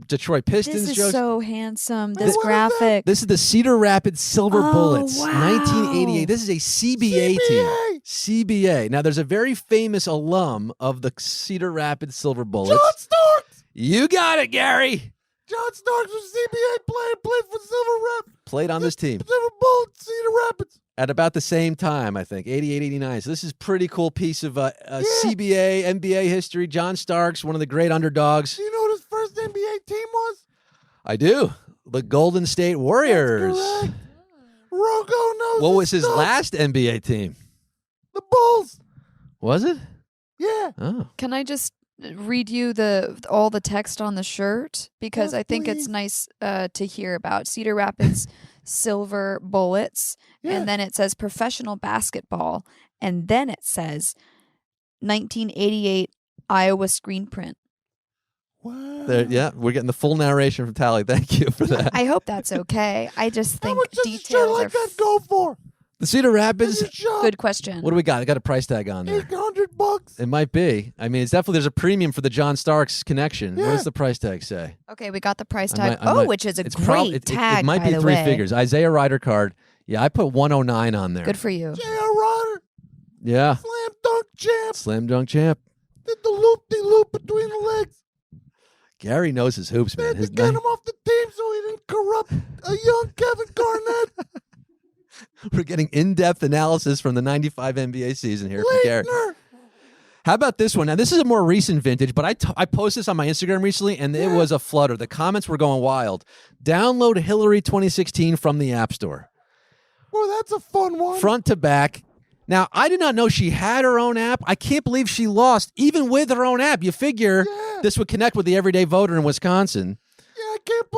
Detroit Pistons This is jokes. so handsome. What This is that? graphic. This is the Cedar Rapids Silver Oh, Bullets, wow. 1988. This is a CBA team. CBA. CBA. Now, there's a very famous alum of the Cedar Rapids Silver Bullets. John Starks. You got it, Gary. John Starks was CBA player, played for Silver Rapids. Played on this team Silver Bullets, Cedar Rapids. at about the same time, I think, 88, 89. So this is a pretty cool piece of CBA, NBA history. John Starks, one of the great underdogs. Do you know what his first NBA team was? I do. The Golden State Warriors. That's correct. Rogo knows What was his stuff. last NBA team? The Bulls. Was it? Yeah. Oh. Can I just read you all the text on the shirt because Yes, I think it's please. nice to hear about Cedar Rapids Silver Bullets, Yeah. and then it says professional basketball, and then it says 1988 Iowa screen print. Wow. There, yeah, we're getting the full narration from Tallie. Thank you for that. I hope that's okay. I just How think much does a shirt details like are that go for? The Cedar Rapids. Good question. What do we got? I got a price tag on there. $800. It might be. I mean, it's definitely there's a premium for the John Starks connection. What does the price tag say? Okay, we got the price I tag. might- which is a it's great tag. It might by be the three way. figures. Isaiah Ryder card. Yeah, I put 109 on there. Good for you. J.R. Ryder, Yeah. slam dunk champ. Slam dunk champ. Did the loop-de-loop between the legs. Gary knows his hoops, They man. had to get him off the team so he didn't corrupt a young Kevin Garnett. We're getting in-depth analysis from the 95 NBA season here from Gary. Leitner. How about this one? Now, this is a more recent vintage, but I posted this on my Instagram recently, and it was a flutter. The comments were going wild. Download Hillary 2016 from the App Store. Well, that's a fun one. Front to back. Now, I did not know she had her own app. I can't believe she lost, even with her own app. You figure this would connect with the everyday voter in Wisconsin. Yeah, I can't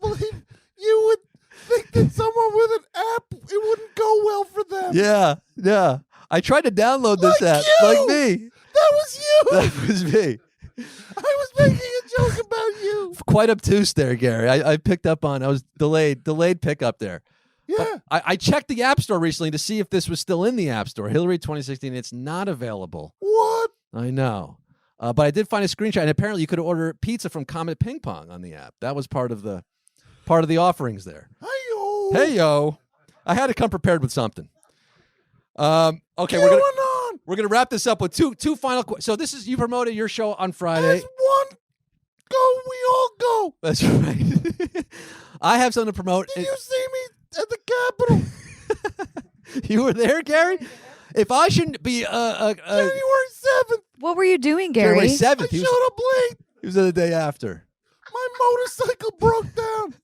believe you would think that someone with an app, it wouldn't go well for them. Yeah. I tried to download this app. you! Like me. That was you. That was me. I was making a joke about you. Quite obtuse there, Gary. I picked up on. I was delayed pickup there. Yeah. But I checked the App Store recently to see if this was still in the App Store. Hillary 2016. It's not available. What? I know. But I did find a screenshot, and apparently you could order pizza from Comet Ping Pong on the app. That was part of the offerings there. Hey-yo. Hey yo, I had to come prepared with something. Okay, we're gonna wrap this up with two final. So this is you promoted your show on Friday. As one go, we all go. That's right. I have something to promote. Did you see me at the Capitol? You were there, Gary? If I shouldn't be January 7th. What were you doing, Gary? January 7th. I showed up late. He was there the day after. My motorcycle broke down.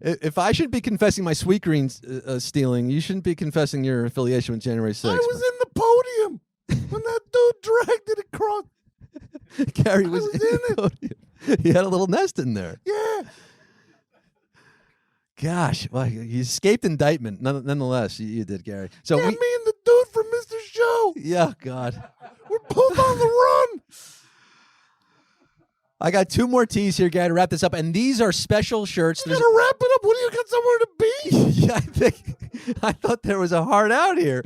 If I should be confessing my sweet green stealing, you shouldn't be confessing your affiliation with January 6th. I was in the podium when that dude dragged it across. Gary was in it. Podium. He had a little nest in there. Yeah. Gosh, well, you escaped indictment. Nonetheless, you did, Gary. So Me and the dude from Mr. Show. yeah, God. We're both on the run. I got two more teas here, Gary, to wrap this up. And these are special shirts. You gotta wrap it up. What do you got somewhere to be? Yeah, I thought there was a heart out here.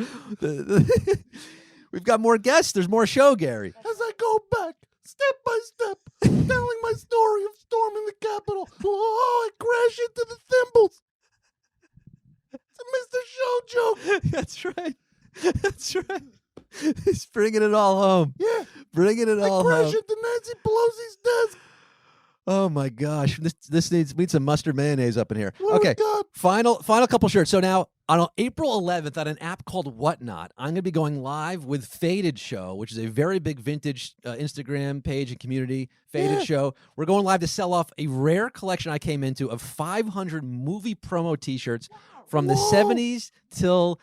We've got more guests. There's more show, Gary. As I go back, step by step, telling my story of storming the Capitol. Oh, I crash into the thimbles. It's a Mr. Show joke. That's right. That's right. He's bringing it all home. Yeah. Bringing it all I crash home. into Nancy Pelosi's desk. Oh my gosh, this needs some mustard mayonnaise up in here. What do we Okay, got? final couple shirts. So now on April 11th on an app called Whatnot, I'm going to be going live with Faded Show, which is a very big vintage Instagram page and community. Faded Show. We're going live to sell off a rare collection I came into of 500 movie promo T-shirts from the 70s till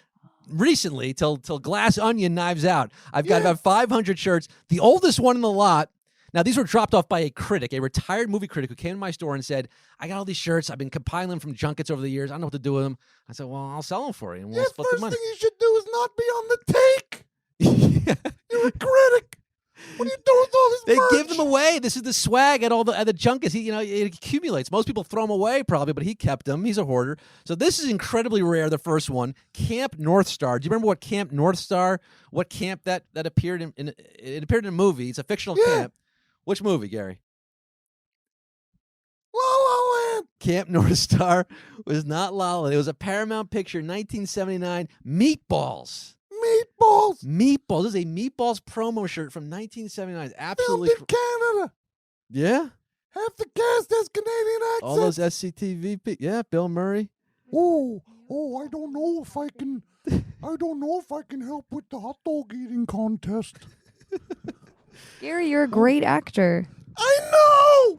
recently, till Glass Onion, Knives Out. I've got about 500 shirts. The oldest one in the lot. Now, these were dropped off by a critic, a retired movie critic who came to my store and said, I got all these shirts. I've been compiling them from junkets over the years. I don't know what to do with them. I said, well, I'll sell them for you, and we'll split the First money. thing you should do is not be on the take. You're a critic. What are you doing with all this They merch? give them away. This is the swag at all the junkets. It accumulates. Most people throw them away probably, but he kept them. He's a hoarder. So this is incredibly rare. The first one, Camp North Star. Do you remember what Camp North Star? What camp that appeared in? It appeared in a movie. It's a fictional camp. Which movie, Gary? La La Land. Camp North Star was not La La Land. It was a Paramount picture, 1979. Meatballs. Meatballs. This is a Meatballs promo shirt from 1979. It's absolutely Filmed in Canada. Yeah. Half the cast has Canadian accents. All those SCTV Yeah, Bill Murray. Oh, I don't know if I can. I don't know if I can help with the hot dog eating contest. Gary, you're a great actor. I know.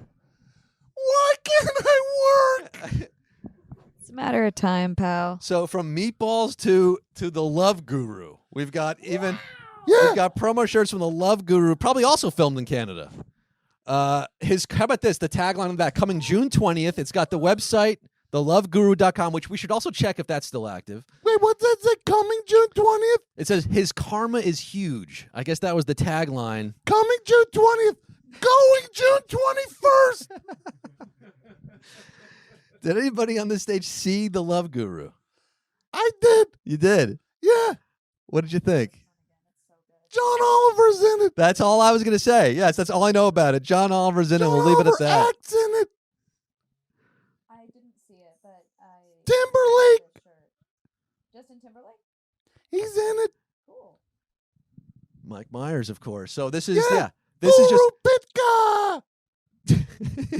Why can't I work? It's a matter of time, pal. So from Meatballs to the Love Guru, we've got we've got promo shirts from the Love Guru, probably also filmed in Canada. How about this? The tagline on the back, coming June 20th. It's got the website, theloveguru.com, which we should also check if that's still active. Wait, what's that say? Coming June 20th? It says his karma is huge. I guess that was the tagline. Coming June 20th. Going June 21st. Did anybody on this stage see The Love Guru? I did. You did? Yeah. What did you think? John Oliver's in it. That's all I was going to say. Yes, that's all I know about it. John Oliver's in it. John We'll leave it at Oliver that. acts in it. I didn't see it, but Timberlake. Justin Timberlake? He's in it. Cool. Mike Myers, of course. So this is, Yeah. this is Guru Pitka.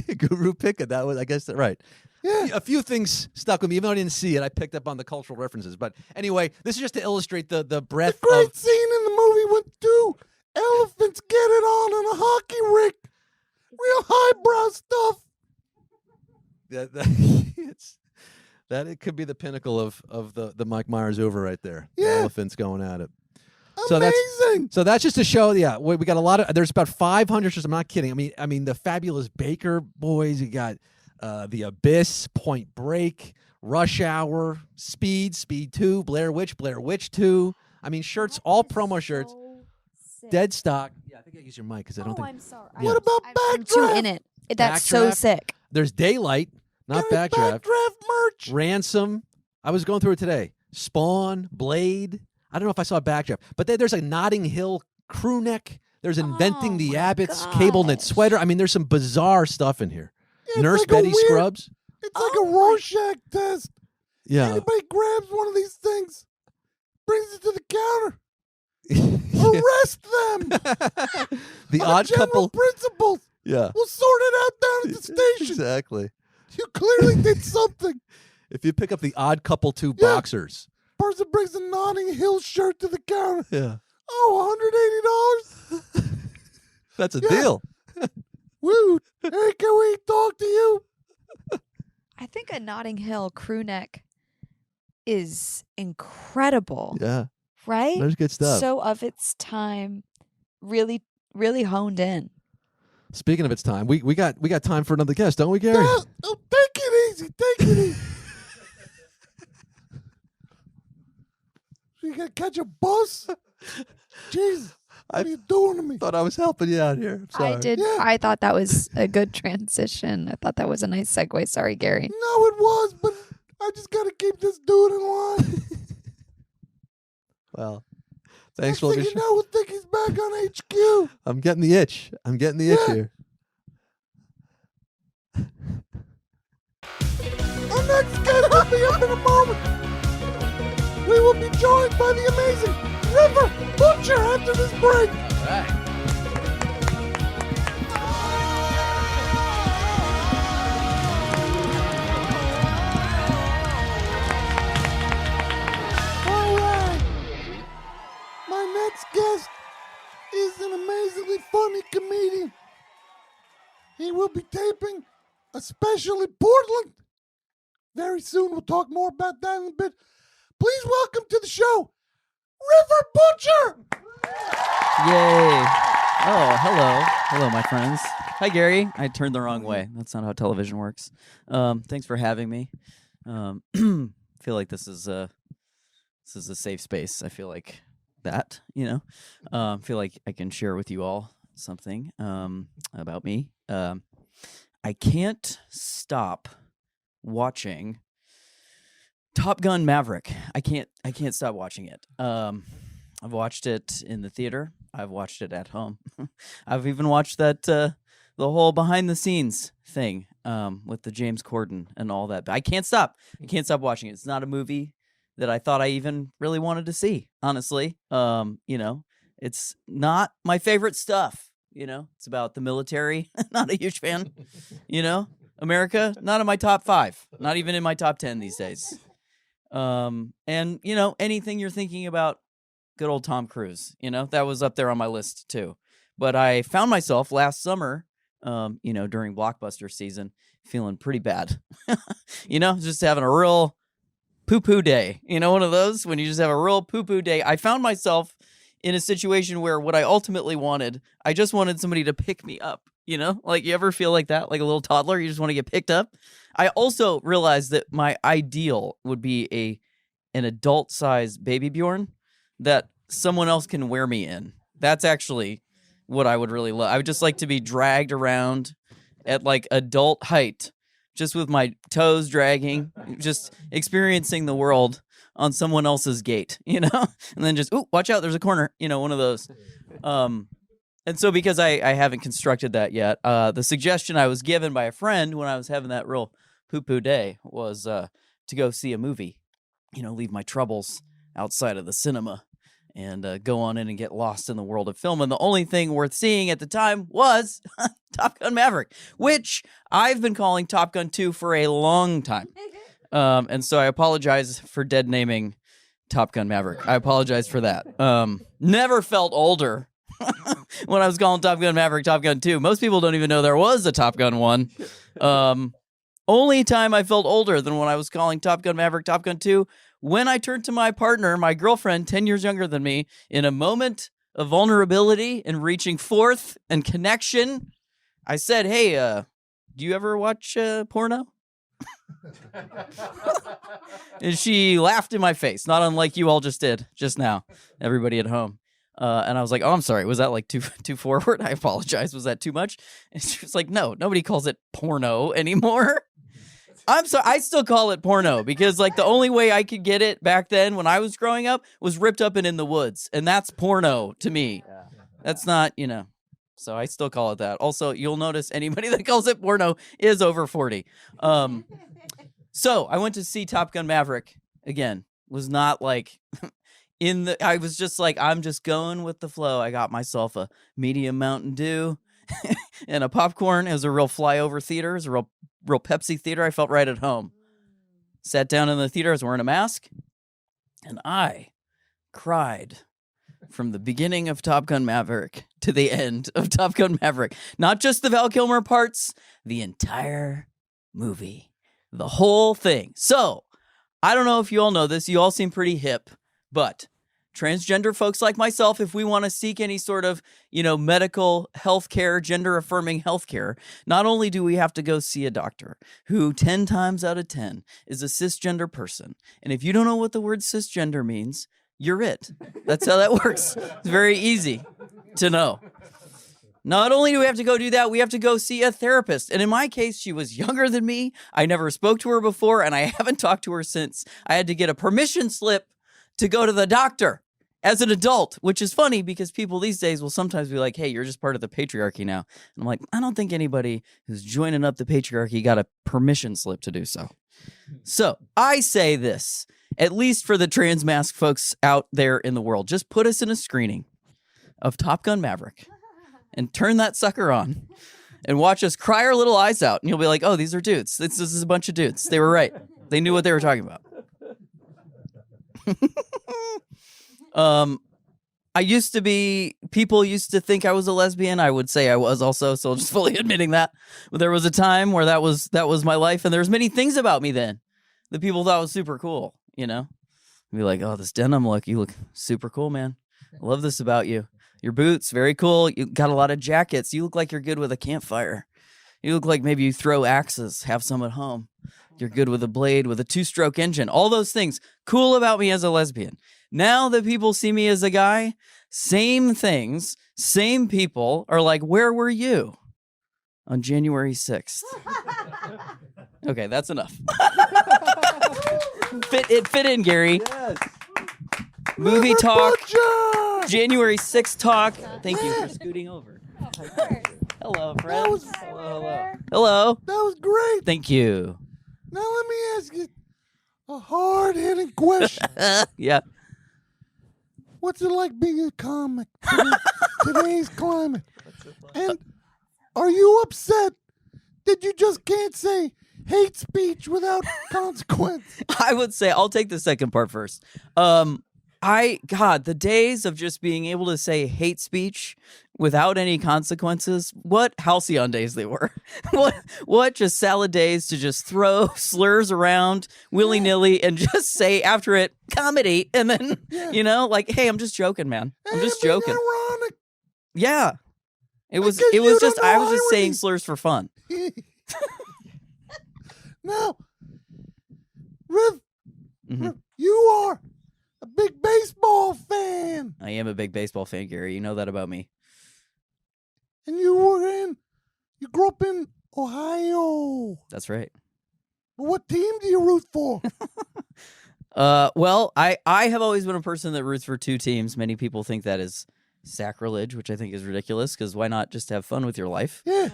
just Guru Pika. That was, I guess, right. Yeah. A few things stuck with me, even though I didn't see it. I picked up on the cultural references. But anyway, this is just to illustrate the breadth The great of. scene in the movie when two elephants get it on a hockey rink. Real highbrow stuff. It could be the pinnacle of the Mike Myers over right there. The Yeah. elephants going at it. Amazing. So that's just to show, we got a lot of. There's about 500. I'm not kidding. I mean, the Fabulous Baker Boys. You got The Abyss, Point Break, Rush Hour, Speed 2, Blair Witch 2. I mean, shirts, all promo shirts, dead stock. Yeah, I think I use your mic because I don't think. I'm sorry. What about I'm too Backdraft? in it. That's so Backdraft? sick. There's Daylight, not Gary Backdraft. Backdraft merch. Ransom. I was going through it today. Spawn, Blade. I don't know if I saw Backdraft, but there's a Notting Hill crew neck. There's Inventing Oh the my Abbots cable knit gosh. sweater. I mean, there's some bizarre stuff in here. Yeah, Nurse it's like a Betty weird- Scrubs. It's like Oh a my- Rorschach test. Yeah. Anybody grabs one of these things, brings it to the counter, Yeah. arrest them. The On Odd general Couple. principles. Yeah. We'll sort it out down at the station. Exactly. You clearly did something. If you pick up the Odd Couple 2 Yeah. boxers. Person brings a Notting Hill shirt to the counter. Yeah. Oh, $180? That's a Yeah. deal. Woo. Hey, can we talk to you? I think a Notting Hill crew neck is incredible, Yeah. right? There's good stuff. So of its time, really, really honed in. Speaking of its time, we got time for another guest, don't we, Gary? Oh, take it easy. Take it easy. You gonna catch a bus? Jesus. What are you doing to me? Thought I was helping you out here. I'm sorry. I did. Yeah. I thought that was a good transition. I thought that was a nice segue. Sorry, Gary. No, it was, but I just gotta keep this dude in line. Well, thanks Next for thing letting you me. know, we'll think he's back on HQ. I'm getting the itch. Yeah. Here. Our next guest will be up in a moment. We will be joined by the amazing River Butcher after this break. All right. My next guest is an amazingly funny comedian. He will be taping a special in Portland very soon. We'll talk more about that in a bit. Please welcome to the show, River Butcher. Yay. Oh, hello. Hello, my friends. Hi, Gary. I turned the wrong way. That's not how television works. Thanks for having me. Feel like this is a safe space. I feel like that, feel like I can share with you all something about me. I can't stop watching Top Gun Maverick. I can't stop watching it. I've watched it in the theater. I've watched it at home. I've even watched that the whole behind the scenes thing with the James Corden and all that. But I can't stop. I can't stop watching it. It's not a movie that I thought I even really wanted to see, honestly. It's not my favorite stuff. It's about the military. Not a huge fan. America, not in my top 5. Not even in my top 10 these days. And anything you're thinking about, good old Tom Cruise, that was up there on my list too. But I found myself last summer, during blockbuster season, feeling pretty bad. Just having a real poo-poo day. One of those when you just have a real poo-poo day. I found myself in a situation where what I ultimately wanted, I just wanted somebody to pick me up. Like you ever feel like that, like a little toddler, you just want to get picked up. I also realized that my ideal would be an adult-sized baby Bjorn that someone else can wear me in. That's actually what I would really love. I would just like to be dragged around at like adult height just with my toes dragging, just experiencing the world on someone else's gate, and then just, ooh, watch out, there's a corner, one of those. And so because I haven't constructed that yet, the suggestion I was given by a friend when I was having that real poo-poo day was to go see a movie, leave my troubles outside of the cinema and go on in and get lost in the world of film. And the only thing worth seeing at the time was Top Gun Maverick, which I've been calling Top Gun 2 for a long time. And so I apologize for dead naming Top Gun Maverick. I apologize for that. Never felt older when I was calling Top Gun Maverick Top Gun 2. Most people don't even know there was a Top Gun 1. Only time I felt older than when I was calling Top Gun Maverick Top Gun 2, when I turned to my partner, my girlfriend, 10 years younger than me, in a moment of vulnerability and reaching forth and connection, I said, hey, do you ever watch porno? And she laughed in my face, not unlike you all just did just now, everybody at home. And I was like, oh, I'm sorry. Was that like too forward? I apologize. Was that too much? And she was like, no, nobody calls it porno anymore. I'm sorry. I still call it porno because like the only way I could get it back then when I was growing up was Ripped Up and In the Woods. And that's porno to me. That's not, so I still call it that. Also, you'll notice anybody that calls it porno is over 40. So I went to see Top Gun Maverick again. Was not like I was just like, I'm just going with the flow. I got myself a medium Mountain Dew and a popcorn. It was a real flyover theater. It was a real Pepsi theater. I felt right at home. Sat down in the theater. I was wearing a mask. And I cried from the beginning of Top Gun Maverick to the end of Top Gun Maverick. Not just the Val Kilmer parts, the entire movie. The whole thing. So, I don't know if you all know this. You all seem pretty hip. But transgender folks like myself, if we want to seek any sort of, medical healthcare, gender-affirming healthcare, not only do we have to go see a doctor who 10 times out of 10 is a cisgender person. And if you don't know what the word cisgender means, you're it. That's how that works. It's very easy to know. Not only do we have to go do that, we have to go see a therapist. And in my case, she was younger than me. I never spoke to her before, and I haven't talked to her since. I had to get a permission slip to go to the doctor as an adult, which is funny because people these days will sometimes be like, hey, you're just part of the patriarchy now. And I'm like, I don't think anybody who's joining up the patriarchy got a permission slip to do so. So I say this, at least for the trans mask folks out there in the world, just put us in a screening of Top Gun Maverick and turn that sucker on and watch us cry our little eyes out. And you'll be like, oh, these are dudes. This is a bunch of dudes. They were right. They knew what they were talking about. People used to think I was a lesbian. I would say I was also, so just fully admitting that. But there was a time where that was my life, and there was many things about me then that people thought was super cool, Be like, oh, this denim look, you look super cool, man. I love this about you. Your boots, very cool. You got a lot of jackets. You look like you're good with a campfire. You look like maybe you throw axes, have some at home. You're good with a blade, with a 2-stroke engine. All those things. Cool about me as a lesbian. Now that people see me as a guy, same things, same people are like, where were you on January 6th? Okay, that's enough. Fit in, Gary. Yes. Movie talk. Butcher! January 6th talk. Thank you for scooting over. Hello, friends. Hello. That was great. Thank you. Now let me ask you a hard-hitting question. Yeah. What's it like being a comic in today's climate? And are you upset that you just can't say hate speech without consequence? I would say, I'll take the second part first. The days of just being able to say hate speech without any consequences, what halcyon days they were. what just salad days to just throw slurs around willy-nilly and just say after it, comedy, and then, like, hey, I'm just joking, man. I'm just joking. Ironic. Yeah. I was just saying slurs for fun. Now, Riv, you are a big baseball fan. I am a big baseball fan, Gary. You know that about me. And you grew up in Ohio. That's right. What team do you root for? Well, I have always been a person that roots for two teams. Many people think that is sacrilege, which I think is ridiculous, because why not just have fun with your life? Yeah.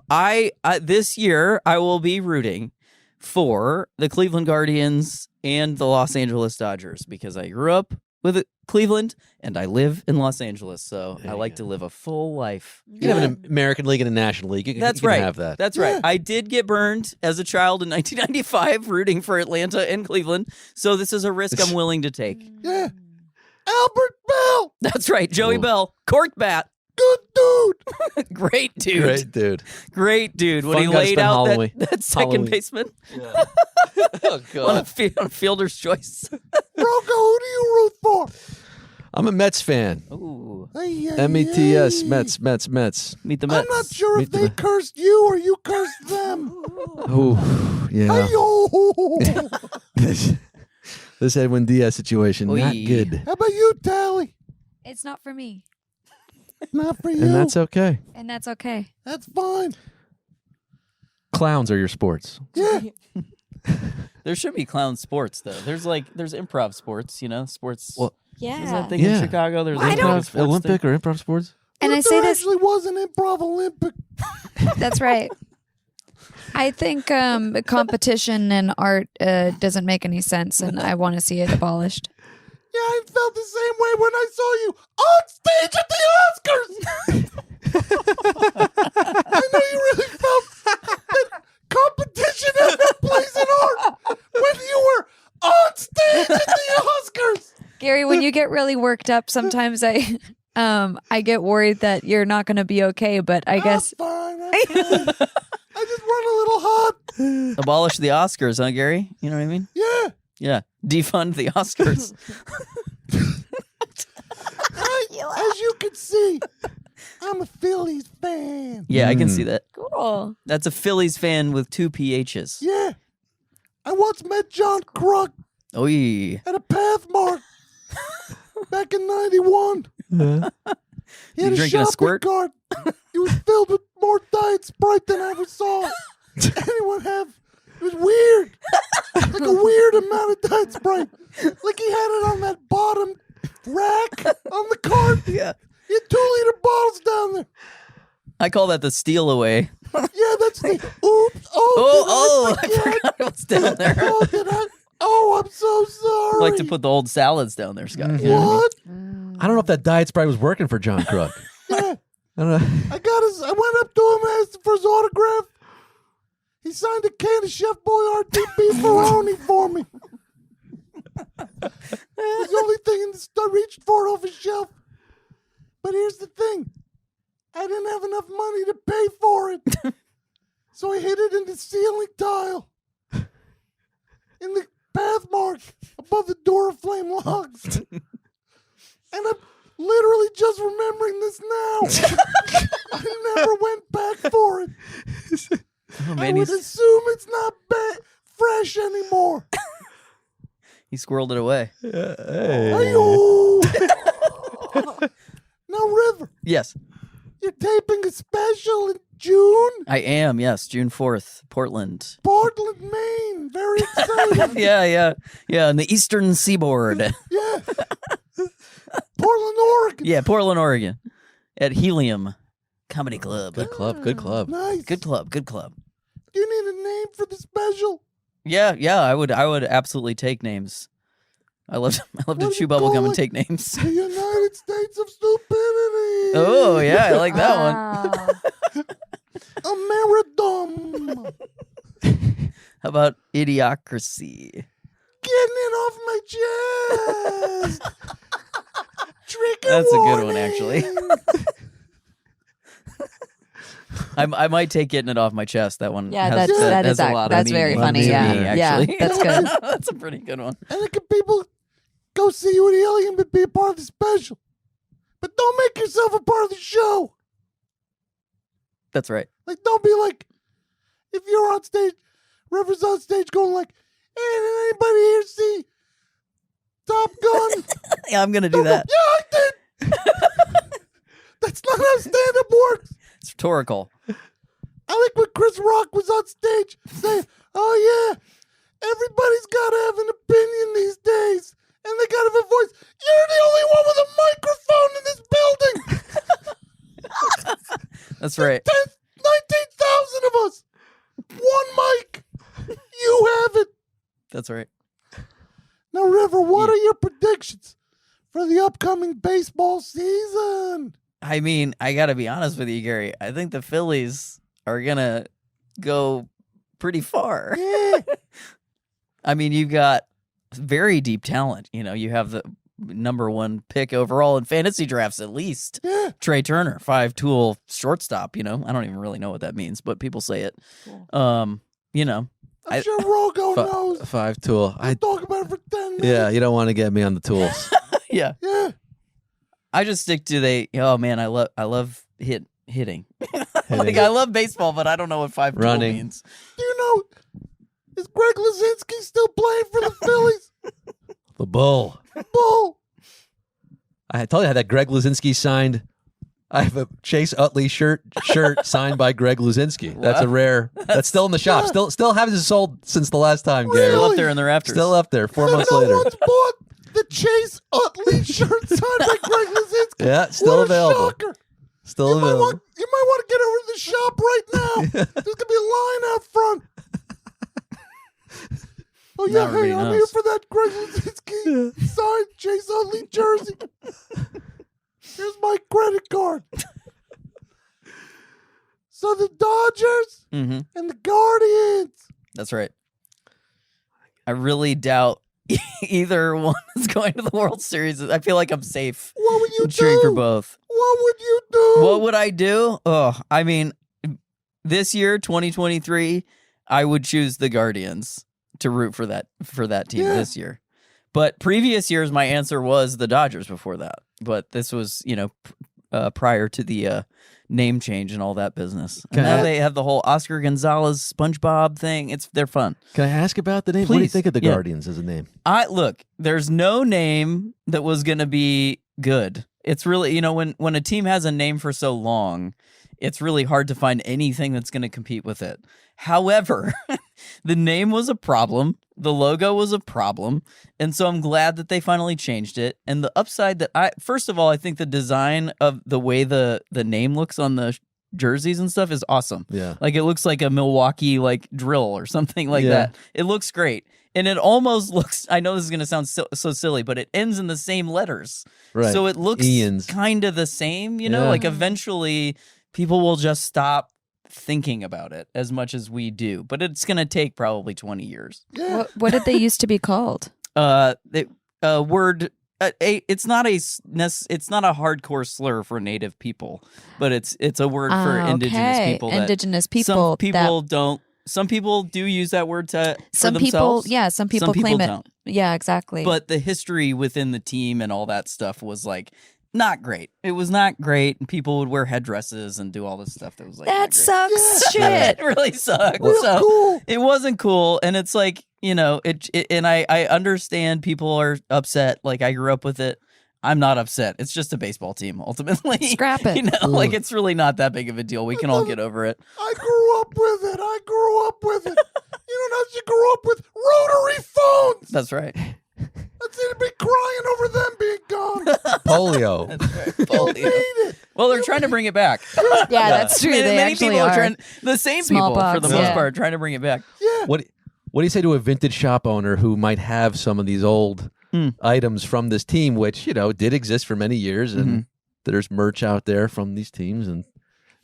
I this year I will be rooting for the Cleveland Guardians and the Los Angeles Dodgers, because I grew up with Cleveland and I live in Los Angeles, so I like to live a full life. You can have an American League and a National League. You That's can right. have that. That's right. I did get burned as a child in 1995 rooting for Atlanta and Cleveland, so this is a risk I'm willing to take. Yeah. Albert Bell. That's right. Joey Ooh. Bell, cork bat. Good dude. Great dude. Great dude. Great dude. When Fun he guy to laid spend out Halloween. that second Halloween. baseman Oh on a, God. on a fielder's choice. Rocco, who do you root for? I'm a Mets fan. Ooh. METS. Mets. Meet the I'm Mets. not sure Meet if the they Mets. cursed you or you cursed them. Oh, yeah. Hey-yo. This Edwin Diaz situation, not Oy. good. How about you, Tally? It's not for me, Not for you. And that's okay. and that's okay. That's fine. Clowns are your sports. Yeah. There should be clown sports though. There's improv sports, sports. Well, Yeah. Isn't that thing Yeah. in Chicago? There's I don't- improv sports Olympic thing. or improv sports? And What I if say there this. actually was an improv Olympic. That's right. I think competition in art doesn't make any sense, and I want to see it abolished. Yeah, I felt the same way when I saw you on stage at the Oscars. I know you really felt that competition had no place in art when you were on stage at the Oscars. Gary, when you get really worked up, sometimes I get worried that you're not going to be okay. But I guess I'm fine. I just run a little hot. Abolish the Oscars, huh, Gary? You know what I mean? Yeah. Yeah. Defund the Oscars. As you can see, I'm a Phillies fan. Yeah, I can see that. cool. That's a Phillies fan with two PHs. Yeah. I once met John Kruk Oh, yeah. at a Pathmark back in '91. He You had a drinking a shopping squirt? cart. It was filled with more Diet Sprite than I ever saw anyone have. It was weird. Like a weird amount of Diet Sprite. Like he had it on that bottom rack on the cart. Yeah. He had 2-liter bottles down there. I call that the steal away. Yeah, that's the oops. Oh, did I forget? forgot it was down there. Oh, did I? Oh, I'm so sorry. I like to put the old salads down there, Scott. You know what I mean? What? I don't know if that Diet Sprite was working for John Crook. Yeah. I don't know. I went up to him, asked for his autograph. He signed a can of Chef Boyardee beef Ferroni for me. It's the only thing in the store. I reached for it off his shelf. But here's the thing. I didn't have enough money to pay for it. So I hid it in the ceiling tile. In the pathmark above the Duraflame logs. And I'm literally just remembering this now. I never went back for it. Oh, I man, would assume it's not fresh anymore. he squirreled it away. Ayo. Now, River, Yes, you're taping a special in June, I am. Yes, June 4th, Portland. Portland, Maine. Very exciting. Yeah, on the eastern seaboard. Yeah. Portland, Oregon. Yeah, Portland, Oregon, at Helium Comedy Club. Good club. Good club. Nice. Good club. Do you need a name for the special? Yeah, I would absolutely take names. I love to What do chew you bubble call gum and it? take names. The United States of Stupidity. Oh yeah, I like that one. Ameridom. How about Idiocracy? Getting it off my chest. Trigger That's a good one, warning. actually. I might take getting it off my chest. That one. Yeah, has, that has is a lot of that's meaning very to funny. me, Yeah, actually. that's good. That's a pretty good one. And then can people go see you at Helium and be a part of the special. But don't make yourself a part of the show. That's right. Like, don't be like, if you're on stage, River's on stage going like, hey, did anybody here see Top Gun? Yeah, I'm gonna do that. Yeah, I did. That's not how stand-up works. It's rhetorical. I like when Chris Rock was on stage saying, Oh, yeah. Everybody's got to have an opinion these days. And they got to have a voice. You're the only one with a microphone in this building. That's right. 19,000 of us. One mic. You have it. That's right. Now, River, what are your predictions for the upcoming baseball season? I mean, I got to be honest with you, Gary. I think the Phillies are going to go pretty far. Yeah. I mean, you've got very deep talent. You know, you have the number 1 pick overall in fantasy drafts, at least. Yeah. Trey Turner, 5-tool shortstop. You know, I don't even really know what that means, but people say it. You know, I'm sure Rogo knows. 5-tool. I'll talk about it for 10 minutes. Yeah, you don't want to get me on the tools. yeah. Yeah. I just stick to oh man, I love hitting. Like I love baseball, but I don't know what 5-tool Running. means. Do you know, is Greg Luzinski still playing for the Phillies? The Bull. Bull. I told you I had that Greg Luzinski signed. I have a Chase Utley shirt signed by Greg Luzinski. That's a rare. That's still in the shop. Still hasn't sold since the last time, Gary. Still up there in the rafters. Still up there. 4 So months no later. one's bought the Chase Utley shirt signed by Greg Luzinski. Yeah, still What a available. shocker. Still You might available. want to get over to the shop right now. There's gonna be a line out front. Oh yeah, Now everybody hey, I'm knows. here for that Greg Luzinski signed Chase Utley jersey. Here's my credit card. So the Dodgers Mm-hmm. and the Guardians. That's right. I really doubt either one is going to the World Series. I feel like I'm safe. What would you I'm cheering for do? both. What would you do? What would I do? Oh, I mean, this year, 2023, I would choose the Guardians to root for that team Yeah. this year. But previous years, my answer was the Dodgers before that. But this was, prior to the name change and all that business. And now they have the whole Oscar Gonzalez SpongeBob thing. They're fun. Can I ask about the name? What do you Please. think of the Yeah. Guardians as a name? Look, there's no name that was going to be good. It's really, when a team has a name for so long, it's really hard to find anything that's going to compete with it. However, the name was a problem. The logo was a problem. And so I'm glad that they finally changed it. And the upside first of all, I think the design of the way the name looks on the jerseys and stuff is awesome. Yeah. Like it looks like a Milwaukee drill or something like that. It looks great. And it almost looks, I know this is going to sound so silly, but it ends in the same letters. Right. So it looks Ian's. kind of the same, Yeah. like eventually people will just stop thinking about it as much as we do. But it's going to take probably 20 years. Yeah. What did they used to be called? Word. It's not a hardcore slur for Native people, but it's a word for indigenous people. that Indigenous people. Some people don't. Some people do use that word for Some themselves. people, yeah, some people claim it. don't. Yeah, exactly. But the history within the team and all that stuff was not great. It was not great, and people would wear headdresses and do all this stuff that was not that great. sucks Yeah. shit. It really sucked. Real So cool. it wasn't cool, and it's and I understand people are upset. I grew up with it. I'm not upset. It's just a baseball team, ultimately. Scrap it. It's really not that big of a deal. We can all get over it. I grew up with it. You know what you grew up with? Rotary phones. That's right. I'd see be crying over them being gone. Polio. Polio. Hate it. Well, they're trying to bring it back. Yeah, that's true. They Many actually people are. trying. The same people, for Smallpox, the most yeah. part, trying to bring it back. Yeah. What do you say to a vintage shop owner who might have some of these old items from this team, which did exist for many years, and there's merch out there from these teams? And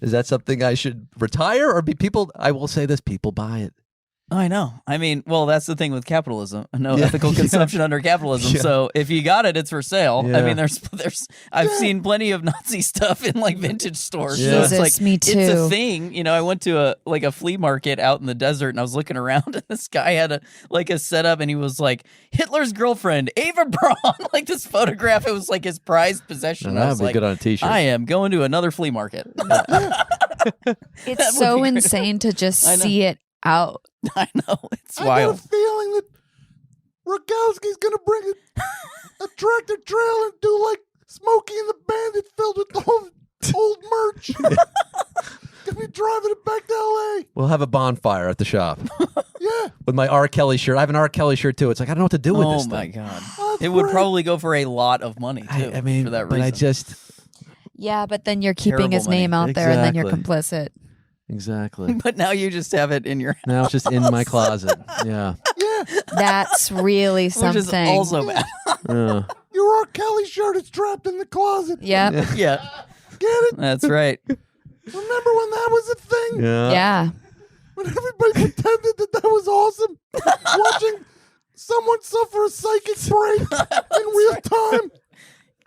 is that something I should retire, or be people? I will say this: people buy it. I know. I mean, well, that's the thing with capitalism. No ethical consumption under capitalism. Yeah. So if you got it, it's for sale. I Yeah. mean, I've seen plenty of Nazi stuff in vintage stores. Yeah. So it's Jesus, me It's a too. thing. I went to a flea market out in the desert, and I was looking around, and this guy had a setup, and he was like, Hitler's girlfriend, Ava Braun, this photograph. It was his prized possession. That I would was be like, good on a T-shirt. I am going to another flea market. That It's would so be great. insane to just I know. see it out. I know. It's I got wild. a feeling that Rogowski's gonna bring a tractor trailer and do Smokey and the Bandit filled with old merch. Gonna be driving it back to LA. We'll have a bonfire at the shop. Yeah. with my R. Kelly shirt. I have an R. Kelly shirt too. It's like I don't know what to do with this Oh my thing. god! That's It would great. probably go for a lot of money too. I mean, for that but reason. I just Yeah, but then you're keeping Terrible his name money. out there, and then you're Exactly. complicit. exactly. But now you just have it in your Now it's just in my closet. Yeah. Yeah, That's really which something. is also bad. Yeah. your R. Kelly shirt is trapped in the closet. Yep. Yeah, Get it? that's right. Remember when that was a thing? Yeah. Yeah. When everybody pretended that was awesome? Watching someone suffer a psychic break in real time.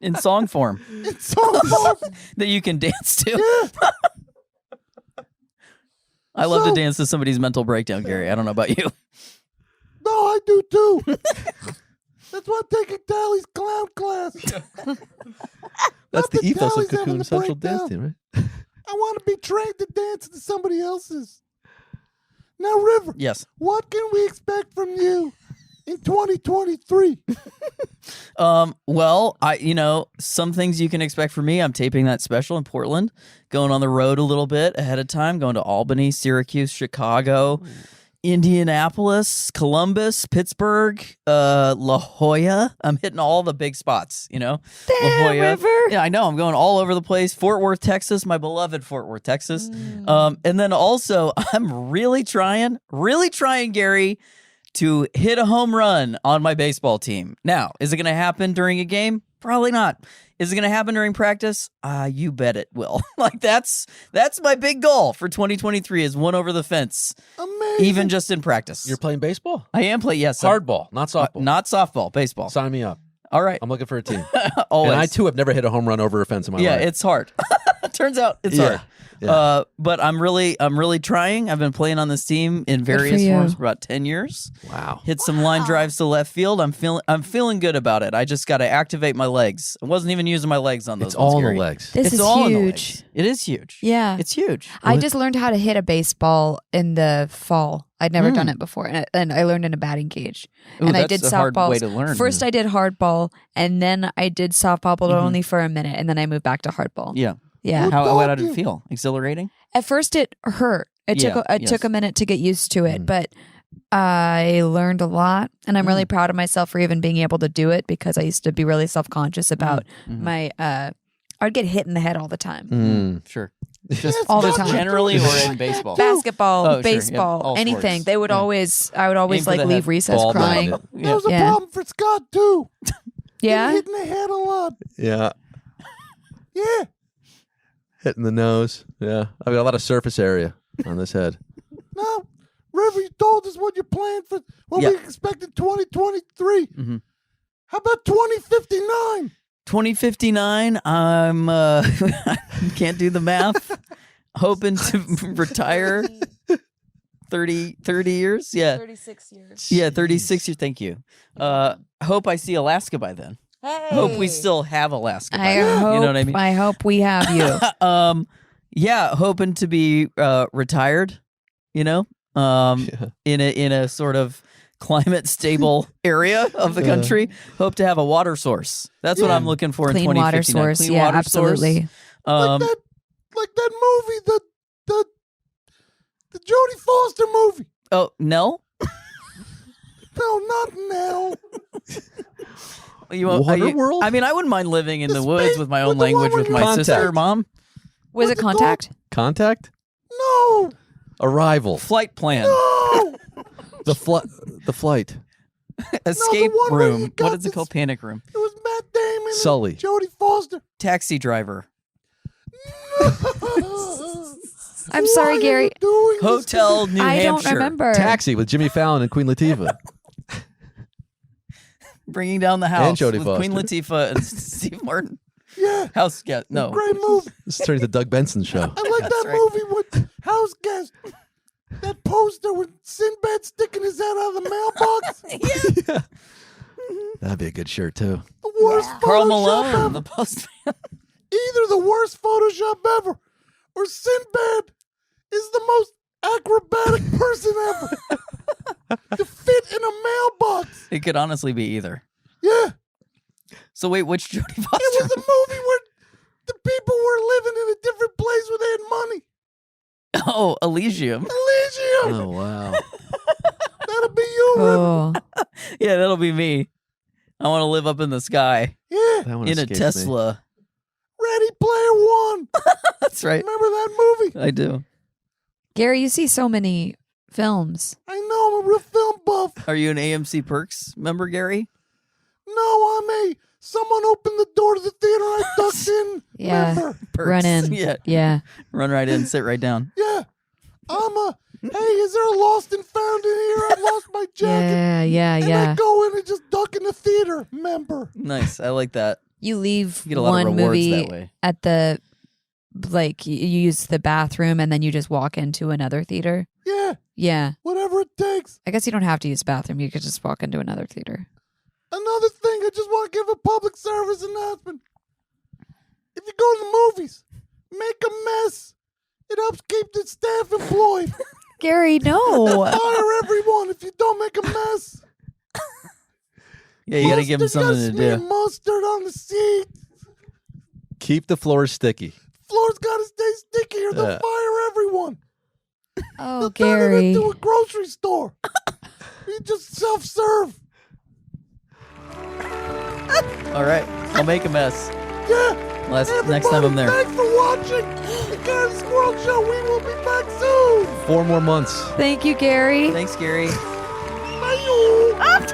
In song form It's so awesome. that you can dance to. I love to So- dance to somebody's mental breakdown, Gary. I don't know about you. No, I do too. That's why I'm taking Tally's clown class. That's the the ethos of Tally's having Cocoon a Central breakdown. Dance Team, right? I want to be trained to dance to somebody else's. Now, River, Yes. what can we expect from you in 2023? Well, some things you can expect from me. I'm taping that special in Portland, going on the road a little bit ahead of time, going to Albany, Syracuse, Chicago, Indianapolis, Columbus, Pittsburgh, La Jolla. I'm hitting all the big spots, La Jolla. River. Yeah, I know. I'm going all over the place. Fort Worth, Texas, my beloved Fort Worth, Texas. And then also, I'm really trying, Gary, to hit a home run on my baseball team. Now, is it going to happen during a game? Probably not. Is it going to happen during practice? You bet it will. That's my big goal for 2023 is one over the fence, Amazing. even just in practice. You're playing baseball? I am playing, yes. Hardball, not softball. Not softball, baseball. Sign me up. All right. I'm looking for a team. Always. And I too have never hit a home run over a fence in my Yeah, life. it's hard. Turns out it's Yeah, hard. yeah. But I'm really trying. I've been playing on this team in for various you. forms for about 10 years. Wow. Hit some line drives to left field. I'm feeling good about it. I just got to activate my legs. I wasn't even using my legs on those. It's all in Gary. the legs. This It's is all in the huge. legs. It is huge. Yeah. It's huge. I just learned how to hit a baseball in the fall. I'd never done Mm. it before, and I learned in a batting cage. Ooh, and I that's did a hard softballs. way to learn. First, I did hardball, and then I did softball, but Mhm. only for a minute, and then I moved back to hardball. Yeah. Yeah. How taught did it you? feel? Exhilarating? At first, it hurt. It took Yeah, it took yes. a minute to get used to it, Mm. but I learned a lot, and I'm Mm. really proud of myself for even being able to do it because I used to be really self conscious about Mhm. my. I'd get hit in the head all the time. Mm. Sure. Yes, all the God, time. Generally or in baseball? Basketball, Oh, sure, yeah, baseball, all anything. sports. They would Yeah. I would always Aim for like the leave head. recess Ball crying. magnet. That was a Yeah. problem for Scott, too. Yeah. Hitting the head a lot. Yeah. Yeah. Hitting the nose. Yeah. I've got a lot of surface area on this head. Now, River, you told us what you're planning for, what Yeah. we expect in 2023. Mhm. How about 2059? 2059, I'm can't do the math. Hoping to retire 30 years. Yeah. 36 years. Yeah, 36 years. Thank you. Hope I see Alaska by then. Hope we still have Alaska by I then. hope. You know what I mean? I hope we have you. Yeah, hoping to be retired, Yeah. in a sort of climate stable area of the country. Hope to have a water source. That's what I'm looking for in Clean 2059. water source. Clean Yeah, water absolutely. source. Like that movie, the Jodie Foster movie. Oh, Nell? No, not Nell. Waterworld? I mean, I wouldn't mind living in The the woods space- with my own with the one language where with you- my Contact. sister, mom. Was What's it it called? contact? Contact? No, Arrival. Flight plan. no. The flight. Escape one where you room. got What is it this- called? Panic room. It was Matt Damon Sully. and Jodie Foster. Taxi driver. I'm sorry, Why are Gary. you doing this to Hotel me? New I Hampshire. don't remember. Taxi with Jimmy Fallon and Queen Latifah. Bringing down the house Jodie with Queen Foster. Latifah and Steve Martin. Yeah, House guest. No. great movie. This is turning to Doug Benson show. I like that right. movie with House Guest. That poster with Sinbad sticking his head out of the mailbox. That'd be a good shirt too. The worst Carl Photoshop Malone, ever. the postman. Either the worst Photoshop ever, or Sinbad is the most acrobatic person ever to fit in a mailbox. It could honestly be either. Yeah, So wait, which Jodie it Foster? was a movie where the people were living in a different place where they had money. Oh, Elysium. Elysium. Oh wow. That'll be Yeah, that'll be me. I want to live up in the sky Yeah. That one in a escapes me. Tesla. Ready Player One. That's right. Remember that movie? I do. Gary, you see so many films. I know, I'm a real film buff. Are you an AMC Perks member, Gary? No, I'm a someone opened the door to the theater. I ducked in. Yeah. Member. Perks. Run in. Yeah. Yeah. Run right in, sit right down. Yeah. I'm a. Hey, is there a lost and found in here? I lost my jacket. Yeah. And I go in and just duck in the theater. Member. Nice. I like that. You leave You get a lot of one rewards movie that way. at the, like, you use the bathroom and then you just walk into another theater. Yeah. Yeah. Whatever it takes. I guess you don't have to use the bathroom. You could just walk into another theater. Another thing, I just want to give a public service announcement. If you go to the movies, make a mess. It helps keep the staff employed. Gary, no. Fire everyone if you don't make a mess. Yeah, you got to give him Mustard, something to smear do. mustard on the seat. Keep the floor sticky. Floor's got to stay sticky or they'll Yeah. fire everyone. Oh, They'll turn it Gary. into a grocery store. You just self-serve. All right. I'll make a mess. Yeah. Next time I'm there. Thanks for watching the Gary the Squirrel Show. We will be back soon. 4 more months. Thank you, Gary. Thanks, Gary. Bye.